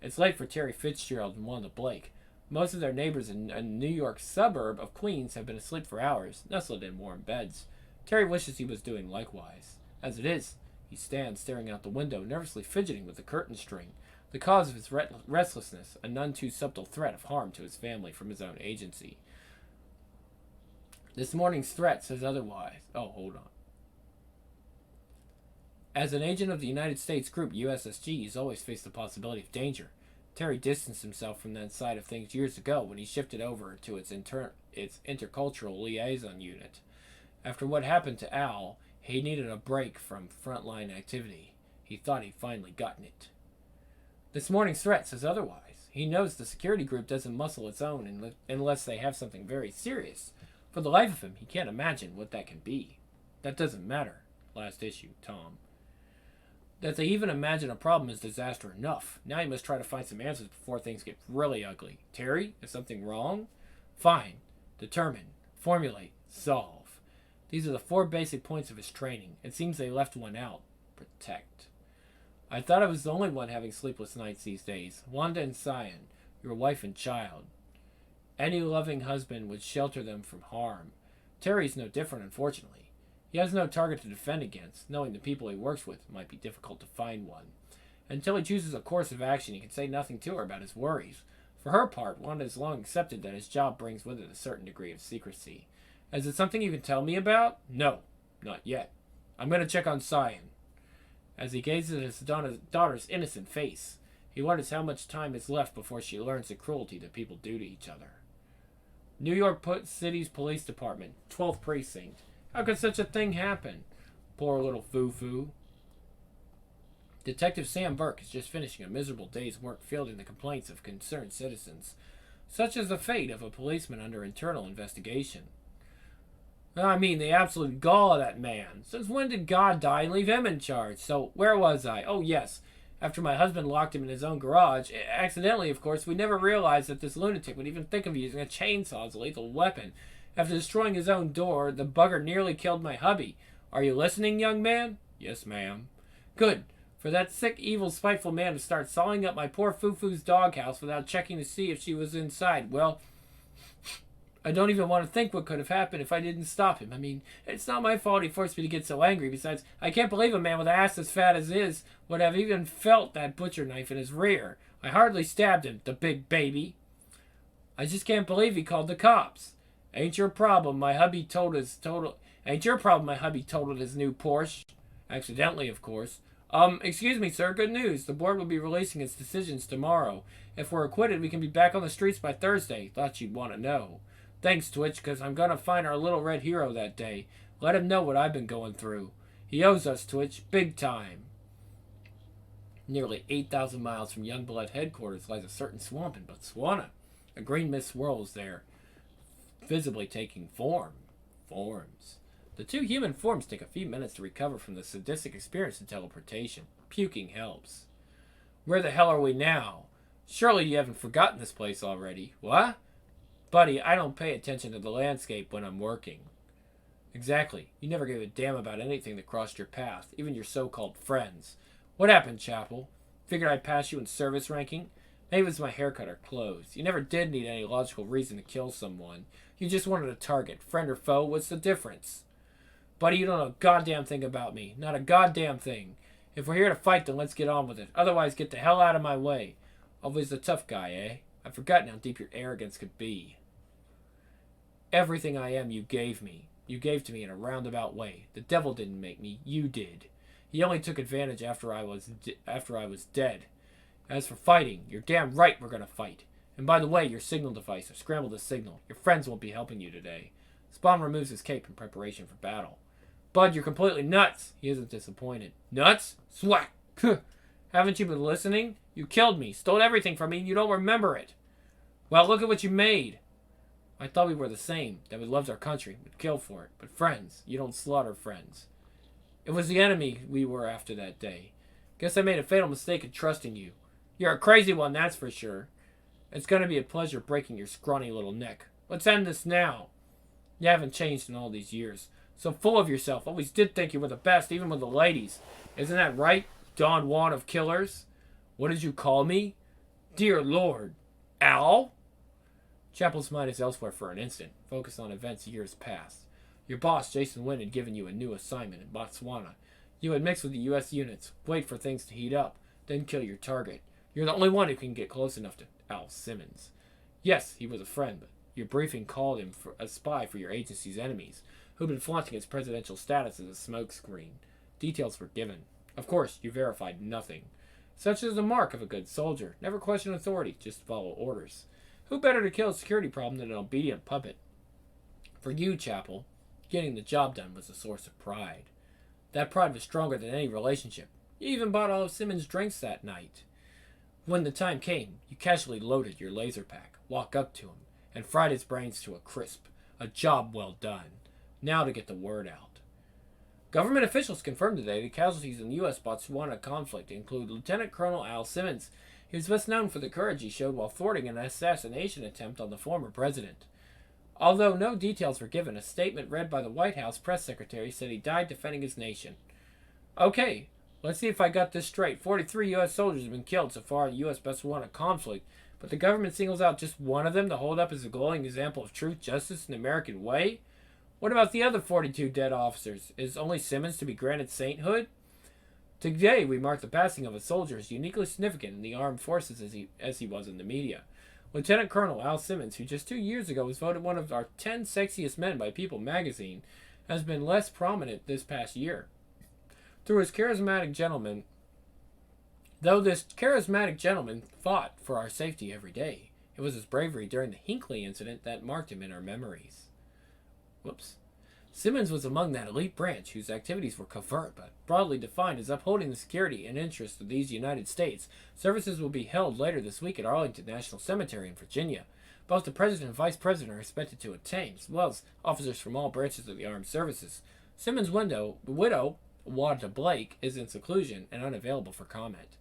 It's late for Terry Fitzgerald and Wanda Blake. Most of their neighbors in a New York suburb of Queens have been asleep for hours, nestled in warm beds. Terry wishes he was doing likewise. As it is, he stands staring out the window, nervously fidgeting with the curtain string, the cause of his restlessness, a none too subtle threat of harm to his family from his own agency. This morning's threat says otherwise. Oh, hold on. As an agent of the United States group USSG, he's always faced the possibility of danger. Terry distanced himself from that side of things years ago when he shifted over to its intercultural liaison unit. After what happened to Al, he needed a break from frontline activity. He thought he'd finally gotten it. This morning's threat says otherwise. He knows the security group doesn't muscle its own unless they have something very serious. For the life of him, he can't imagine what that can be. That doesn't matter. Last issue, Tom. That they even imagine a problem is disaster enough. Now he must try to find some answers before things get really ugly. Terry, is something wrong? Fine. Determine. Formulate. Solve. These are the 4 basic points of his training. It seems they left one out. Protect. I thought I was the only one having sleepless nights these days. Wanda and Cyan, your wife and child. Any loving husband would shelter them from harm. Terry's no different, unfortunately. He has no target to defend against, knowing the people he works with might be difficult to find one. Until he chooses a course of action, he can say nothing to her about his worries. For her part, Wanda has long accepted that his job brings with it a certain degree of secrecy. Is it something you can tell me about? No, not yet. I'm going to check on Cyan. As he gazes at his daughter's innocent face, he wonders how much time is left before she learns the cruelty that people do to each other. New York City's Police Department, 12th Precinct. How could such a thing happen? Poor little foo-foo. Detective Sam Burke is just finishing a miserable day's work fielding the complaints of concerned citizens. Such is the fate of a policeman under internal investigation. I mean, the absolute gall of that man. Since when did God die and leave him in charge? So, where was I? Oh, yes. After my husband locked him in his own garage, accidentally, of course, we never realized that this lunatic would even think of using a chainsaw as a lethal weapon. After destroying his own door, the bugger nearly killed my hubby. Are you listening, young man? Yes, ma'am. Good. For that sick, evil, spiteful man to start sawing up my poor Foo-Foo's doghouse without checking to see if she was inside, well, I don't even want to think what could have happened if I didn't stop him. I mean, it's not my fault he forced me to get so angry. Besides, I can't believe a man with an ass as fat as his would have even felt that butcher knife in his rear. I hardly stabbed him, the big baby. I just can't believe he called the cops. Ain't your problem my hubby totaled his new Porsche. Accidentally, of course. Excuse me, sir, good news. The board will be releasing its decisions tomorrow. If we're acquitted, we can be back on the streets by Thursday. Thought you'd want to know. Thanks, Twitch, because I'm going to find our little red hero that day. Let him know what I've been going through. He owes us, Twitch, big time. Nearly 8,000 miles from Youngblood headquarters lies a certain swamp in Botswana. A green mist swirls there, visibly taking forms. The 2 human forms take a few minutes to recover from the sadistic experience of teleportation. Puking helps. Where the hell are we now? Surely you haven't forgotten this place already. What? Buddy, I don't pay attention to the landscape when I'm working. Exactly. You never gave a damn about anything that crossed your path, even your so-called friends. What happened, Chapel? Figured I'd pass you in service ranking? Maybe it was my haircut or clothes. You never did need any logical reason to kill someone. You just wanted a target. Friend or foe, what's the difference? Buddy, you don't know a goddamn thing about me. Not a goddamn thing. If we're here to fight, then let's get on with it. Otherwise, get the hell out of my way. Always the tough guy, eh? I've forgotten how deep your arrogance could be. Everything I am you gave me. You gave to me in a roundabout way. The devil didn't make me. You did. He only took advantage after I was dead. As for fighting, you're damn right we're gonna fight. And by the way, your signal device, I've scrambled the signal. Your friends won't be helping you today. Spawn removes his cape in preparation for battle. Bud, you're completely nuts. He isn't disappointed. Nuts? Swack. Haven't you been listening? You killed me, stole everything from me, and you don't remember it. Well, look at what you made. I thought we were the same, that we loved our country, would kill for it. But friends, you don't slaughter friends. It was the enemy we were after that day. Guess I made a fatal mistake in trusting you. You're a crazy one, that's for sure. It's going to be a pleasure breaking your scrawny little neck. Let's end this now. You haven't changed in all these years. So full of yourself. Always did think you were the best, even with the ladies. Isn't that right, Don Juan of Killers? What did you call me? Dear Lord. Al? Chapel's mind is elsewhere for an instant, focused on events years past. Your boss, Jason Wynn, had given you a new assignment in Botswana. You had mixed with the U.S. units, wait for things to heat up, then kill your target. You're the only one who can get close enough to Al Simmons. Yes, he was a friend, but your briefing called him for a spy for your agency's enemies, who'd been flaunting his presidential status as a smokescreen. Details were given. Of course, you verified nothing. Such is the mark of a good soldier. Never question authority, just follow orders. Who better to kill a security problem than an obedient puppet? For you, Chapel, getting the job done was a source of pride. That pride was stronger than any relationship. You even bought all of Simmons' drinks that night. When the time came, you casually loaded your laser pack, walked up to him, and fried his brains to a crisp. A job well done. Now to get the word out. Government officials confirmed today the casualties in the U.S.-Botswana conflict include Lieutenant Colonel Al Simmons. He was best known for the courage he showed while thwarting an assassination attempt on the former president. Although no details were given, a statement read by the White House press secretary said he died defending his nation. Okay, let's see if I got this straight. 43 U.S. soldiers have been killed so far in the U.S.-Botswana conflict, but the government singles out just one of them to hold up as a glowing example of truth, justice, and the American way? What about the other 42 dead officers? Is only Simmons to be granted sainthood? Today, we mark the passing of a soldier as uniquely significant in the armed forces as he was in the media. Lieutenant Colonel Al Simmons, who just 2 years ago was voted one of our 10 sexiest men by People magazine, has been less prominent this past year. Though this charismatic gentleman fought for our safety every day, it was his bravery during the Hinckley incident that marked him in our memories. Simmons was among that elite branch whose activities were covert but broadly defined as upholding the security and interests of these United States. Services will be held later this week at Arlington National Cemetery in Virginia. Both the President and Vice President are expected to attend, as well as officers from all branches of the armed services. Simmons' widow, Wanda Blake, is in seclusion and unavailable for comment.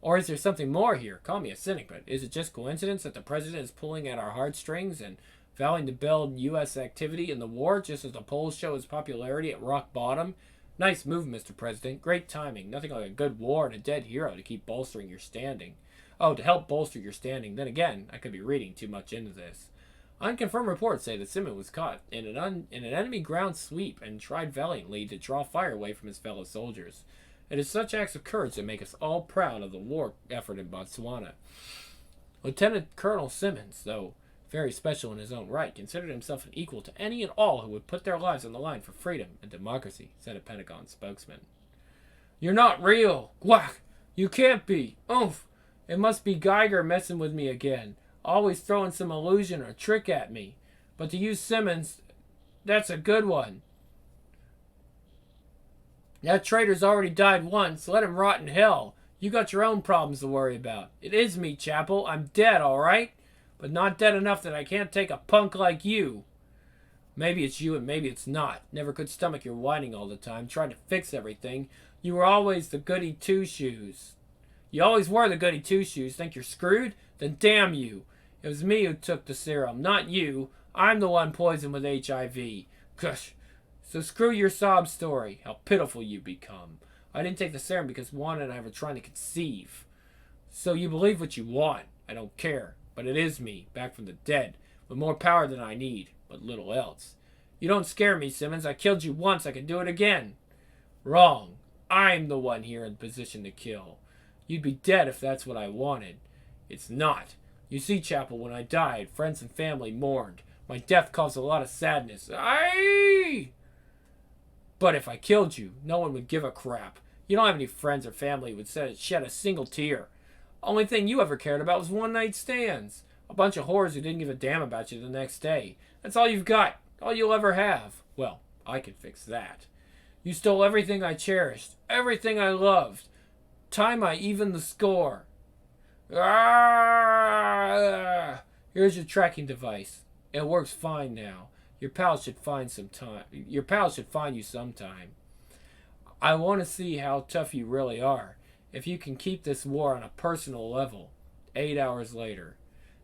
Or is there something more here? Call me a cynic, but is it just coincidence that the President is pulling at our heartstrings and vowing to build U.S. activity in the war just as the polls show his popularity at rock bottom? Nice move, Mr. President. Great timing. Nothing like a good war and a dead hero to keep bolstering your standing. Oh, to help bolster your standing. Then again, I could be reading too much into this. Unconfirmed reports say that Simmons was caught in an enemy ground sweep and tried valiantly to draw fire away from his fellow soldiers. It is such acts of courage that make us all proud of the war effort in Botswana. Lieutenant Colonel Simmons, though very special in his own right, considered himself an equal to any and all who would put their lives on the line for freedom and democracy, said a Pentagon spokesman. You're not real. Quack. You can't be. Oomph. It must be Geiger messing with me again, always throwing some illusion or trick at me. But to use Simmons, that's a good one. That traitor's already died once. Let him rot in hell. You got your own problems to worry about. It is me, Chapel. I'm dead, all right? But not dead enough that I can't take a punk like you. Maybe it's you and maybe it's not. Never could stomach your whining all the time, trying to fix everything. You were always the goody two-shoes. You always were the goody two-shoes. Think you're screwed? Then damn you. It was me who took the serum, not you. I'm the one poisoned with HIV. Gush. So screw your sob story. How pitiful you become. I didn't take the serum because Juan and I were trying to conceive. So you believe what you want. I don't care. But it is me, back from the dead, with more power than I need, but little else. You don't scare me, Simmons. I killed you once. I can do it again. Wrong. I'm the one here in position to kill. You'd be dead if that's what I wanted. It's not. You see, Chapel, when I died, friends and family mourned. My death caused a lot of sadness. Aye! But if I killed you, no one would give a crap. You don't have any friends or family who would shed a single tear. Only thing you ever cared about was one-night stands. A bunch of whores who didn't give a damn about you the next day. That's all you've got. All you'll ever have. Well, I can fix that. You stole everything I cherished, everything I loved. Time I even the score. Ah! Here's your tracking device. It works fine now. Your pal should find you sometime. I want to see how tough you really are. If you can keep this war on a personal level. 8 hours later.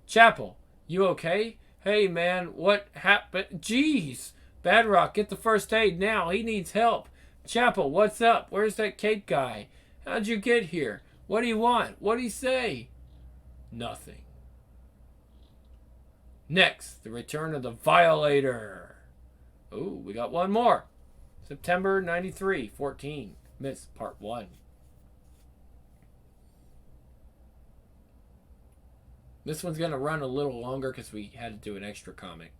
Chapel, you okay? Hey man, what happened? Jeez! Badrock, get the first aid now. He needs help. Chapel, what's up? Where's that Kate guy? How'd you get here? What do you want? What'd he say? Nothing. Next, the return of the Violator. Ooh, we got one more. September 93, 14. Miss Part 1. This one's going to run a little longer because we had to do an extra comic.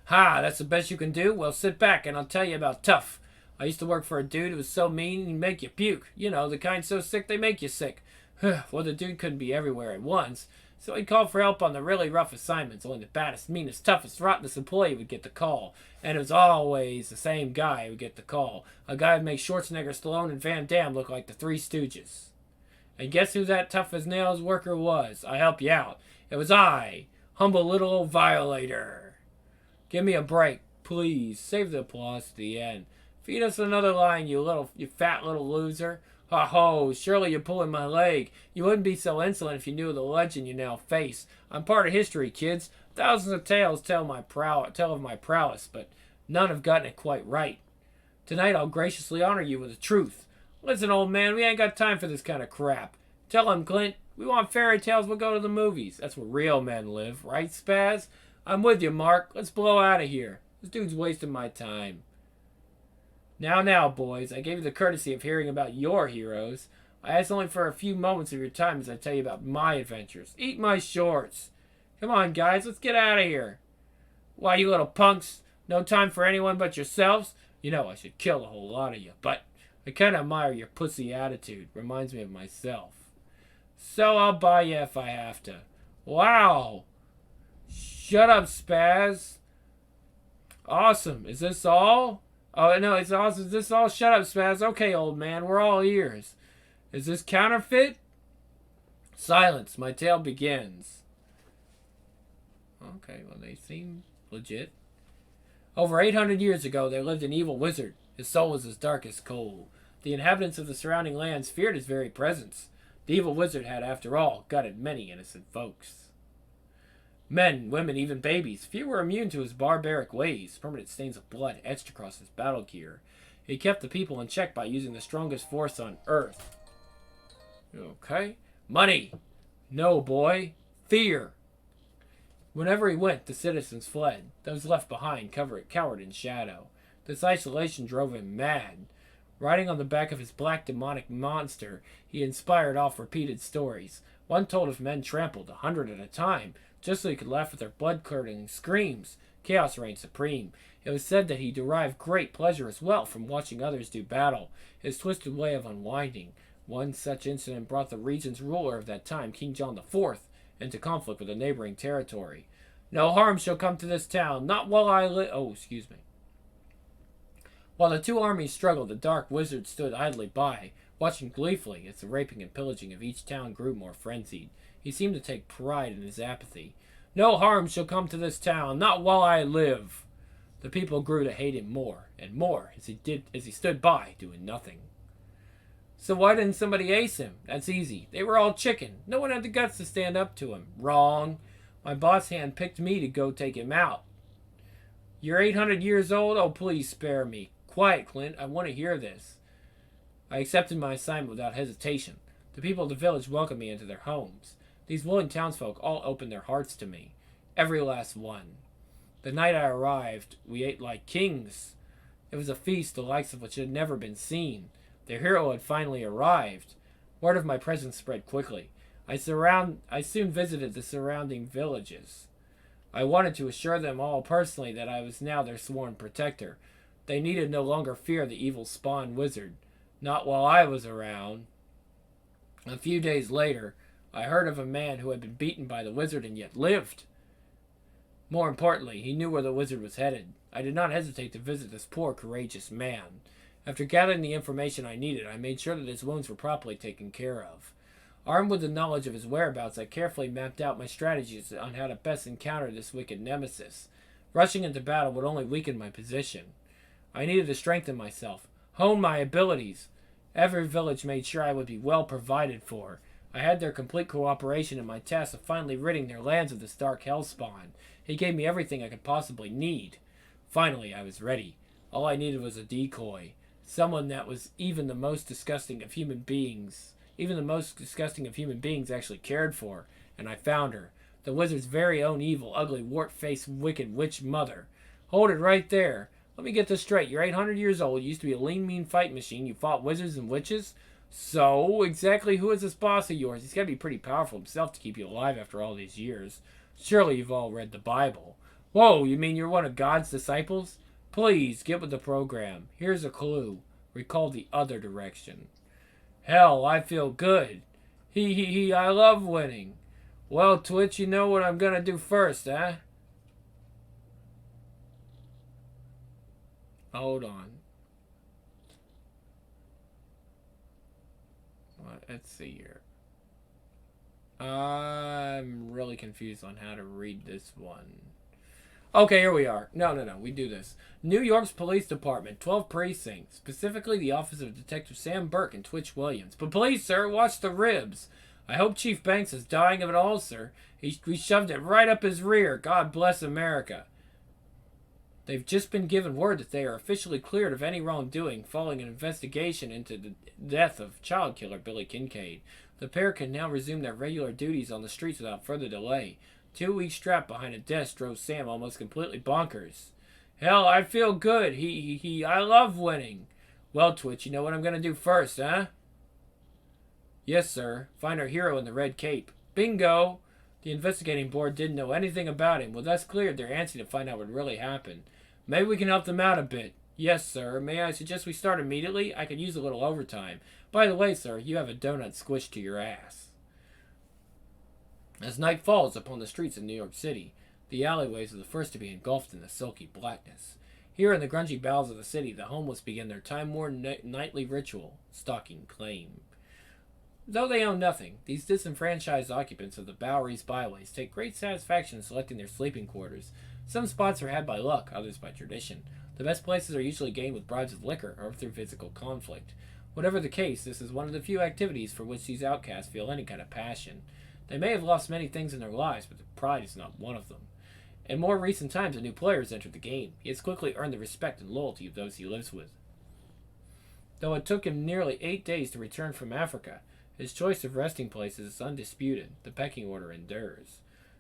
Ha, that's the best you can do? Well, sit back and I'll tell you about Tough. I used to work for a dude who was so mean he'd make you puke. You know, the kind so sick they make you sick. Well, the dude couldn't be everywhere at once, so he'd call for help on the really rough assignments. Only the baddest, meanest, toughest, rottenest employee would get the call. And it was always the same guy who would get the call. A guy who'd make Schwarzenegger, Stallone, and Van Damme look like the Three Stooges. And guess who that tough-as-nails worker was? I help you out. It was I, humble little old Violator. Give me a break, please. Save the applause to the end. Feed us another line, you fat little loser. Ha-ho, surely you're pulling my leg. You wouldn't be so insolent if you knew the legend you now face. I'm part of history, kids. Thousands of tales tell of my prowess, but none have gotten it quite right. Tonight I'll graciously honor you with the truth. Listen, old man, we ain't got time for this kind of crap. Tell him, Clint, we want fairy tales, we'll go to the movies. That's where real men live, right, Spaz? I'm with you, Mark. Let's blow out of here. This dude's wasting my time. Now, boys, I gave you the courtesy of hearing about your heroes. I ask only for a few moments of your time as I tell you about my adventures. Eat my shorts. Come on, guys, let's get out of here. Why, you little punks? No time for anyone but yourselves? You know I should kill a whole lot of you, but I kind of admire your pussy attitude. Reminds me of myself. So I'll buy you if I have to. Wow. Shut up, Spaz. Awesome. Is this all? Oh, no, it's awesome. Is this all? Shut up, Spaz. Okay, old man, we're all ears. Is this counterfeit? Silence. My tale begins. Okay, well, they seem legit. Over 800 years ago, there lived an evil wizard. His soul was as dark as coal. The inhabitants of the surrounding lands feared his very presence. The evil wizard had, after all, gutted many innocent folks. Men, women, even babies, few were immune to his barbaric ways. Permanent stains of blood etched across his battle gear. He kept the people in check by using the strongest force on Earth. Okay. Money. No, boy. Fear. Whenever he went, the citizens fled. Those left behind cowered in shadow. This isolation drove him mad. Riding on the back of his black demonic monster, he inspired oft-repeated stories. One told of men trampled 100 at a time, just so he could laugh at their blood-curdling screams. Chaos reigned supreme. It was said that he derived great pleasure as well from watching others do battle, his twisted way of unwinding. One such incident brought the region's ruler of that time, King John IV, into conflict with a neighboring territory. No harm shall come to this town, not while I live. Oh, excuse me. While the two armies struggled, the dark wizard stood idly by, watching gleefully as the raping and pillaging of each town grew more frenzied. He seemed to take pride in his apathy. No harm shall come to this town, not while I live. The people grew to hate him more and more as he stood by, doing nothing. So why didn't somebody ace him? That's easy. They were all chicken. No one had the guts to stand up to him. Wrong. My boss hand picked me to go take him out. You're 800 years old? Oh, please spare me. Quiet, Clint. I want to hear this. I accepted my assignment without hesitation. The people of the village welcomed me into their homes. These willing townsfolk all opened their hearts to me. Every last one. The night I arrived, we ate like kings. It was a feast the likes of which had never been seen. The hero had finally arrived. Word of my presence spread quickly. I soon visited the surrounding villages. I wanted to assure them all personally that I was now their sworn protector. They needed no longer fear the evil spawn wizard. Not while I was around. A few days later, I heard of a man who had been beaten by the wizard and yet lived. More importantly, he knew where the wizard was headed. I did not hesitate to visit this poor, courageous man. After gathering the information I needed, I made sure that his wounds were properly taken care of. Armed with the knowledge of his whereabouts, I carefully mapped out my strategies on how to best encounter this wicked nemesis. Rushing into battle would only weaken my position. I needed to strengthen myself, hone my abilities. Every village made sure I would be well provided for. I had their complete cooperation in my task of finally ridding their lands of this dark hellspawn. He gave me everything I could possibly need. Finally, I was ready. All I needed was a decoy. Someone that was even the most disgusting of human beings actually cared for, and I found her. The wizard's very own evil, ugly, wart-faced, wicked witch mother. Hold it right there. Let me get this straight. You're 800 years old, you used to be a lean, mean fight machine, you fought wizards and witches? So, exactly who is this boss of yours? He's got to be pretty powerful himself to keep you alive after all these years. Surely you've all read the Bible. Whoa, you mean you're one of God's disciples? Please, get with the program. Here's a clue. Recall the other direction. Hell, I feel good. He, I love winning. Well, Twitch, you know what I'm gonna do first, eh? Hold on. Let's see here. I'm really confused on how to read this one. Okay, here we are. No, we do this. New York's Police Department, 12 precincts, specifically the office of Detective Sam Burke and Twitch Williams. But please, sir, watch the ribs. I hope Chief Banks is dying of it all, sir. We shoved it right up his rear. God bless America. They've just been given word that they are officially cleared of any wrongdoing following an investigation into the death of child killer Billy Kincaid. The pair can now resume their regular duties on the streets without further delay. 2 weeks strapped behind a desk drove Sam almost completely bonkers. Hell, I feel good. I love winning. Well, Twitch, you know what I'm going to do first, huh? Yes, sir. Find our hero in the red cape. Bingo! The investigating board didn't know anything about him. With us cleared, they're antsy to find out what really happened. Maybe we can help them out a bit. Yes, sir. May I suggest we start immediately? I could use a little overtime. By the way, sir, you have a donut squished to your ass. As night falls upon the streets of New York City, the alleyways are the first to be engulfed in the silky blackness. Here in the grungy bowels of the city, the homeless begin their time-worn nightly ritual, stalking claim. Though they own nothing, these disenfranchised occupants of the Bowery's byways take great satisfaction in selecting their sleeping quarters. Some spots are had by luck, others by tradition. The best places are usually gained with bribes of liquor or through physical conflict. Whatever the case, this is one of the few activities for which these outcasts feel any kind of passion. They may have lost many things in their lives, but their pride is not one of them. In more recent times, a new player has entered the game. He has quickly earned the respect and loyalty of those he lives with. Though it took him nearly 8 days to return from Africa, his choice of resting places is undisputed. The pecking order endures.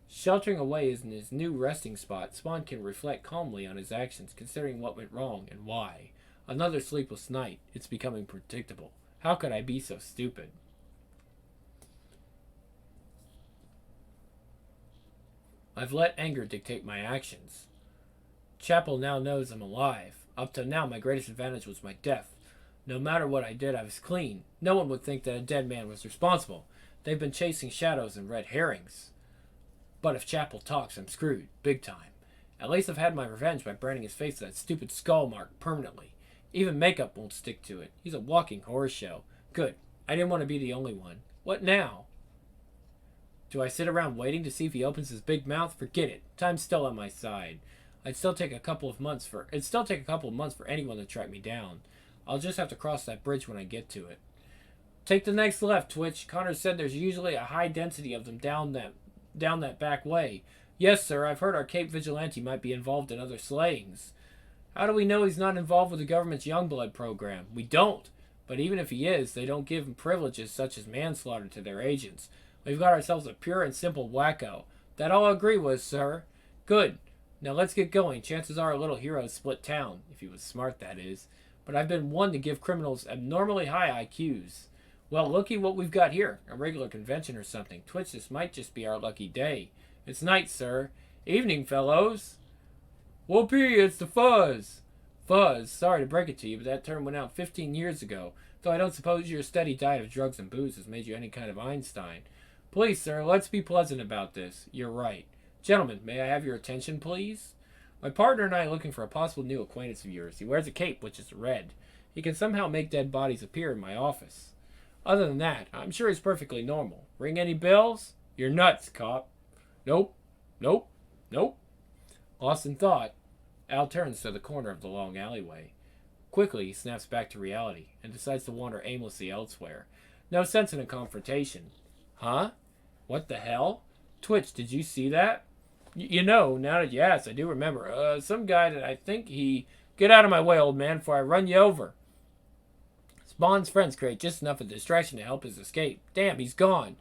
Sheltering away in his new resting spot, Spawn can reflect calmly on his actions, considering what went wrong and why. Another sleepless night. It's becoming predictable. How could I be so stupid? I've let anger dictate my actions. Chapel now knows I'm alive. Up to now, my greatest advantage was my death. No matter what I did, I was clean. No one would think that a dead man was responsible. They've been chasing shadows and red herrings. But if Chapel talks, I'm screwed. Big time. At least I've had my revenge by branding his face with that stupid skull mark permanently. Even makeup won't stick to it. He's a walking horror show. Good. I didn't want to be the only one. What now? Do I sit around waiting to see if he opens his big mouth? Forget it. Time's still on my side. It'd still take a couple of months for anyone to track me down. I'll just have to cross that bridge when I get to it. Take the next left, Twitch. Connor said there's usually a high density of them down that back way. Yes, sir. I've heard our Cape Vigilante might be involved in other slayings. How do we know he's not involved with the government's Youngblood program? We don't. But even if he is, they don't give him privileges such as manslaughter to their agents. We've got ourselves a pure and simple wacko. That all I agree with, sir. Good. Now let's get going. Chances are our little hero's split town. If he was smart, that is. But I've been one to give criminals abnormally high IQs. Well, looky what we've got here. A regular convention or something. Twitch, this might just be our lucky day. It's night, sir. Evening, fellows. Whoopee, it's the Fuzz. Fuzz, sorry to break it to you, but that term went out 15 years ago. Though I don't suppose your steady diet of drugs and booze has made you any kind of Einstein. Please, sir, let's be pleasant about this. You're right. Gentlemen, may I have your attention, please? My partner and I are looking for a possible new acquaintance of yours. He wears a cape, which is red. he can somehow make dead bodies appear in my office. Other than that, I'm sure he's perfectly normal. Ring any bells? You're nuts, cop. Nope. Nope. Nope. Lost in thought, Al turns to the corner of the long alleyway. Quickly, he snaps back to reality and decides to wander aimlessly elsewhere. No sense in a confrontation. Huh? What the hell? Twitch, did you see that? Now that you ask, I do remember. Some guy that I think he... Get out of my way, old man, before I run you over. Spawn's friends create just enough of a distraction to help his escape. Damn, he's gone.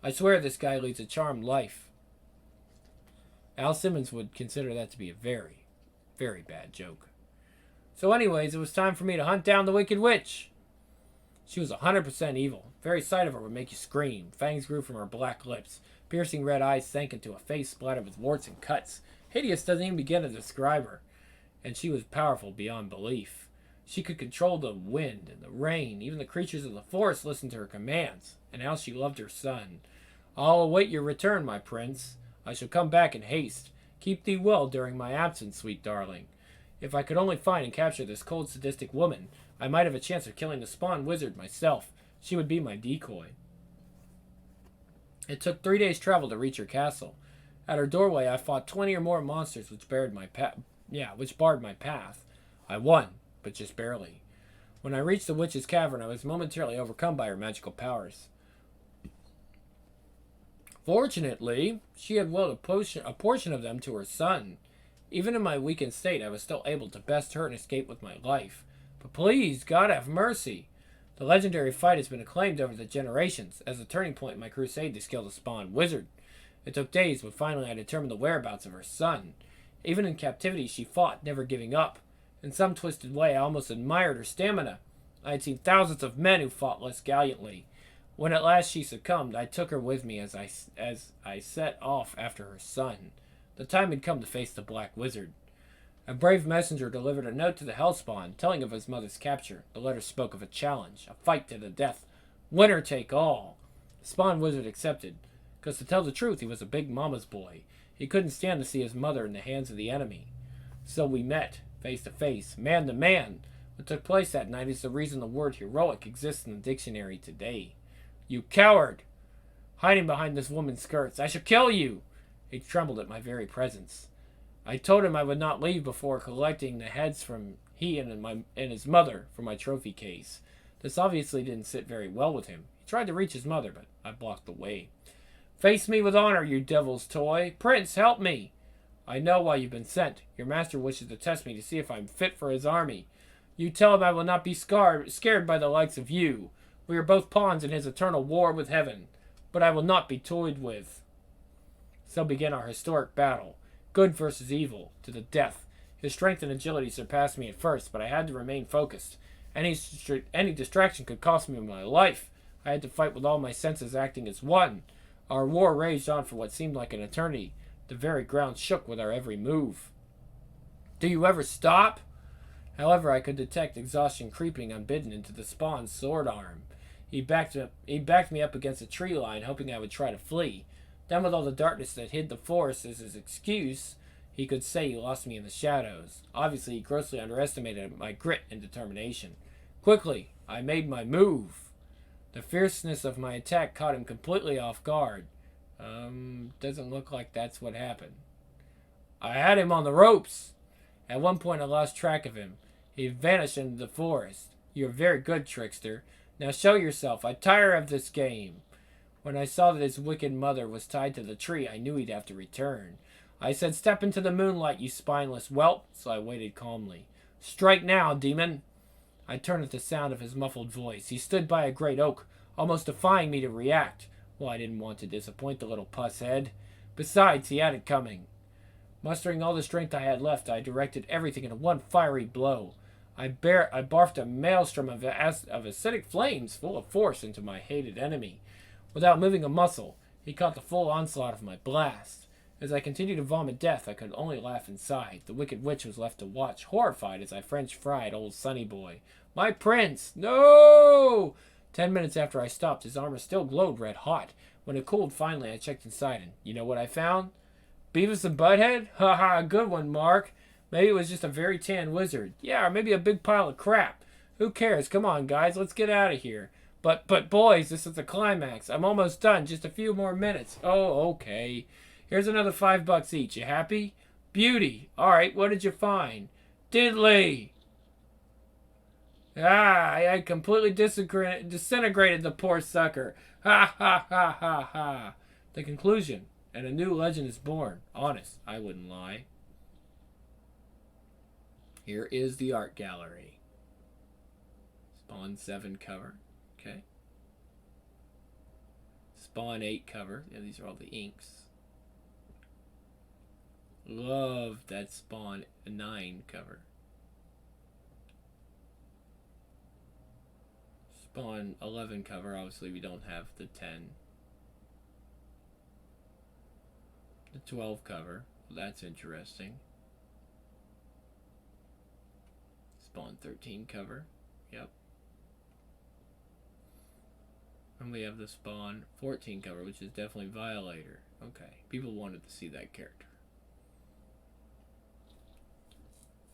I swear this guy leads a charmed life. Al Simmons would consider that to be a very, very bad joke. So anyways, it was time for me to hunt down the Wicked Witch. She was 100% evil. Very sight of her would make you scream. Fangs grew from her black lips. Piercing red eyes sank into a face splattered with warts and cuts. Hideous doesn't even begin to describe her. And she was powerful beyond belief. She could control the wind and the rain. Even the creatures of the forest listened to her commands. And how she loved her son. I'll await your return, my prince. I shall come back in haste. Keep thee well during my absence, sweet darling. If I could only find and capture this cold, sadistic woman, I might have a chance of killing the Spawn Wizard myself. She would be my decoy. It took 3 days' travel to reach her castle. At her doorway, I fought 20 or more monsters which barred my path. I won, but just barely. When I reached the witch's cavern, I was momentarily overcome by her magical powers. Fortunately, she had willed a portion of them to her son. Even in my weakened state, I was still able to best her and escape with my life. But please, God have mercy. The legendary fight has been acclaimed over the generations as a turning point in my crusade to kill the Spawn Wizard. It took days, but finally I determined the whereabouts of her son. Even in captivity, she fought, never giving up. In some twisted way, I almost admired her stamina. I had seen thousands of men who fought less gallantly. When at last she succumbed, I took her with me as I set off after her son. The time had come to face the Black Wizard. A brave messenger delivered a note to the Hellspawn, telling of his mother's capture. The letter spoke of a challenge, a fight to the death. Winner take all. The Spawn Wizard accepted, because to tell the truth, he was a big mama's boy. He couldn't stand to see his mother in the hands of the enemy. So we met, face to face, man to man. What took place that night is the reason the word heroic exists in the dictionary today. You coward! Hiding behind this woman's skirts. I shall kill you! He trembled at my very presence. I told him I would not leave before collecting the heads from he and his mother for my trophy case. This obviously didn't sit very well with him. He tried to reach his mother, but I blocked the way. Face me with honor, you devil's toy! Prince, help me! I know why you've been sent. Your master wishes to test me to see if I'm fit for his army. You tell him I will not be scared by the likes of you. We are both pawns in his eternal war with heaven, but I will not be toyed with. So began our historic battle. Good versus evil, to the death. His strength and agility surpassed me at first, but I had to remain focused. Any distraction could cost me my life. I had to fight with all my senses acting as one. Our war raged on for what seemed like an eternity. The very ground shook with our every move. Do you ever stop? However, I could detect exhaustion creeping unbidden into the Spawn's sword arm. He backed me up against a tree line, hoping I would try to flee. Then, with all the darkness that hid the forest as his excuse, he could say he lost me in the shadows. Obviously, he grossly underestimated my grit and determination. Quickly, I made my move. The fierceness of my attack caught him completely off guard. Doesn't look like that's what happened. I had him on the ropes. At one point, I lost track of him. He vanished into the forest. You're very good, trickster. Now show yourself. I tire of this game. When I saw that his wicked mother was tied to the tree, I knew he'd have to return. I said, step into the moonlight, you spineless whelp, so I waited calmly. Strike now, demon. I turned at the sound of his muffled voice. He stood by a great oak, almost defying me to react. Well, I didn't want to disappoint the little puss head. Besides, he had it coming. Mustering all the strength I had left, I directed everything into one fiery blow. I barfed a maelstrom of acidic flames full of force into my hated enemy. Without moving a muscle, he caught the full onslaught of my blast. As I continued to vomit death, I could only laugh inside. The wicked witch was left to watch, horrified as I French fried old Sonny Boy. My prince! No! 10 minutes after I stopped, his armor still glowed red hot. When it cooled finally, I checked inside, and you know what I found? Beavis and Butthead? Ha ha, good one, Mark. Maybe it was just a very tan wizard. Yeah, or maybe a big pile of crap. Who cares? Come on, guys, let's get out of here. But boys, this is the climax. I'm almost done. Just a few more minutes. Oh, okay. Here's another $5 each. You happy? Beauty. All right, what did you find? Diddley. I completely disintegrated the poor sucker. Ha ha ha ha ha. The conclusion, and a new legend is born. Honest, I wouldn't lie. Here is the art gallery. Spawn 7 cover. Okay. Spawn 8 cover. Yeah, these are all the inks. Love that Spawn 9 cover. Spawn 11 cover. Obviously, we don't have the 10. The 12 cover. Well, that's interesting. Spawn 13 cover. Yep. And we have the Spawn 14 cover, which is definitely Violator. Okay. People wanted to see that character.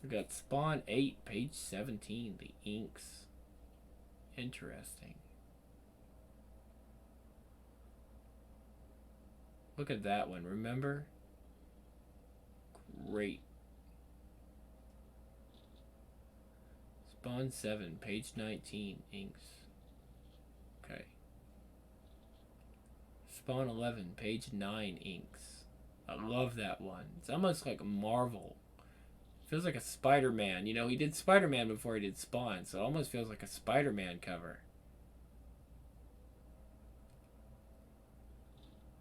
We got Spawn 8, page 17, the inks. Interesting. Look at that one, remember? Great. Spawn 7, page 19, inks. Okay. Spawn 11, page 9, inks. I love that one. It's almost like a Marvel. Feels like a Spider-Man. You know, he did Spider-Man before he did Spawn, so it almost feels like a Spider-Man cover.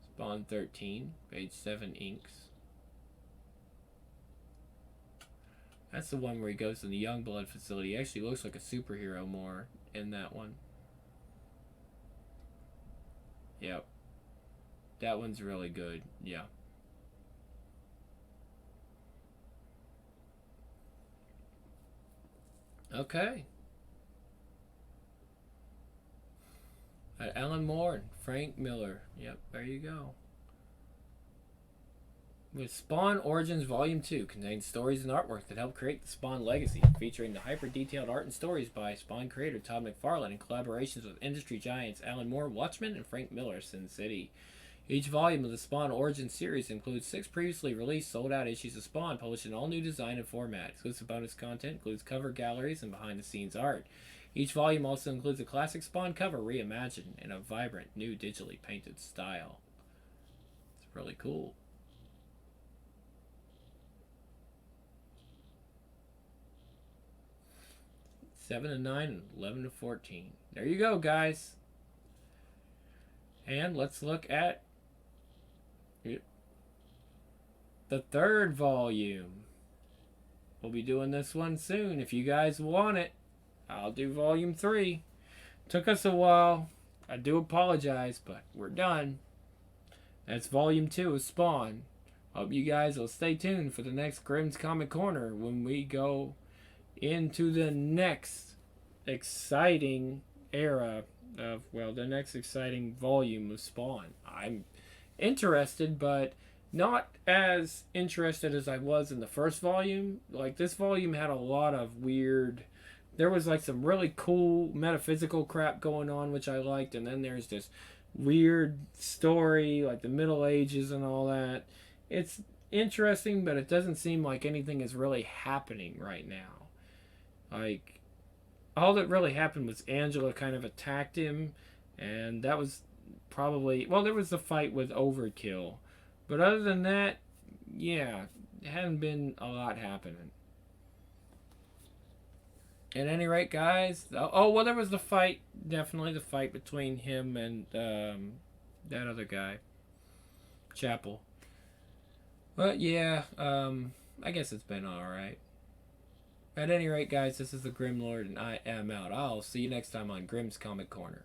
Spawn 13, page 7, inks. That's the one where he goes to the Youngblood facility. He actually looks like a superhero more in that one. Yep. That one's really good. Yeah. Okay. Alan Moore and Frank Miller. Yep, there you go. With Spawn Origins Volume 2 contains stories and artwork that help create the Spawn legacy, featuring the hyper-detailed art and stories by Spawn creator Todd McFarlane in collaborations with industry giants Alan Moore, Watchmen, and Frank Miller, Sin City. Each volume of the Spawn Origins series includes 6 previously released sold-out issues of Spawn published in all new design and format. Exclusive bonus content includes cover galleries and behind-the-scenes art. Each volume also includes a classic Spawn cover reimagined in a vibrant, new digitally painted style. It's really cool. 7 to 9 and 11 to 14. There you go, guys. And let's look at the 3rd volume. We'll be doing this one soon. If you guys want it, I'll do volume 3. Took us a while. I do apologize, but we're done. That's volume 2 of Spawn. Hope you guys will stay tuned for the next Grimm's Comic Corner when we go into the next exciting era of, well, the next exciting volume of Spawn. I'm interested, but not as interested as I was in the first volume. Like, this volume had a lot of weird, there was like some really cool metaphysical crap going on, which I liked, and then there's this weird story, like the Middle Ages and all that. It's interesting, but it doesn't seem like anything is really happening right now. Like, all that really happened was Angela kind of attacked him, and that was probably, well, there was the fight with Overkill. But other than that, yeah, it hadn't been a lot happening. At any rate, guys, oh, well, there was the fight, definitely the fight between him and that other guy, Chapel. But yeah, I guess it's been alright. At any rate, guys, this is the Grim Lord, and I am out. I'll see you next time on Grimm's Comic Corner.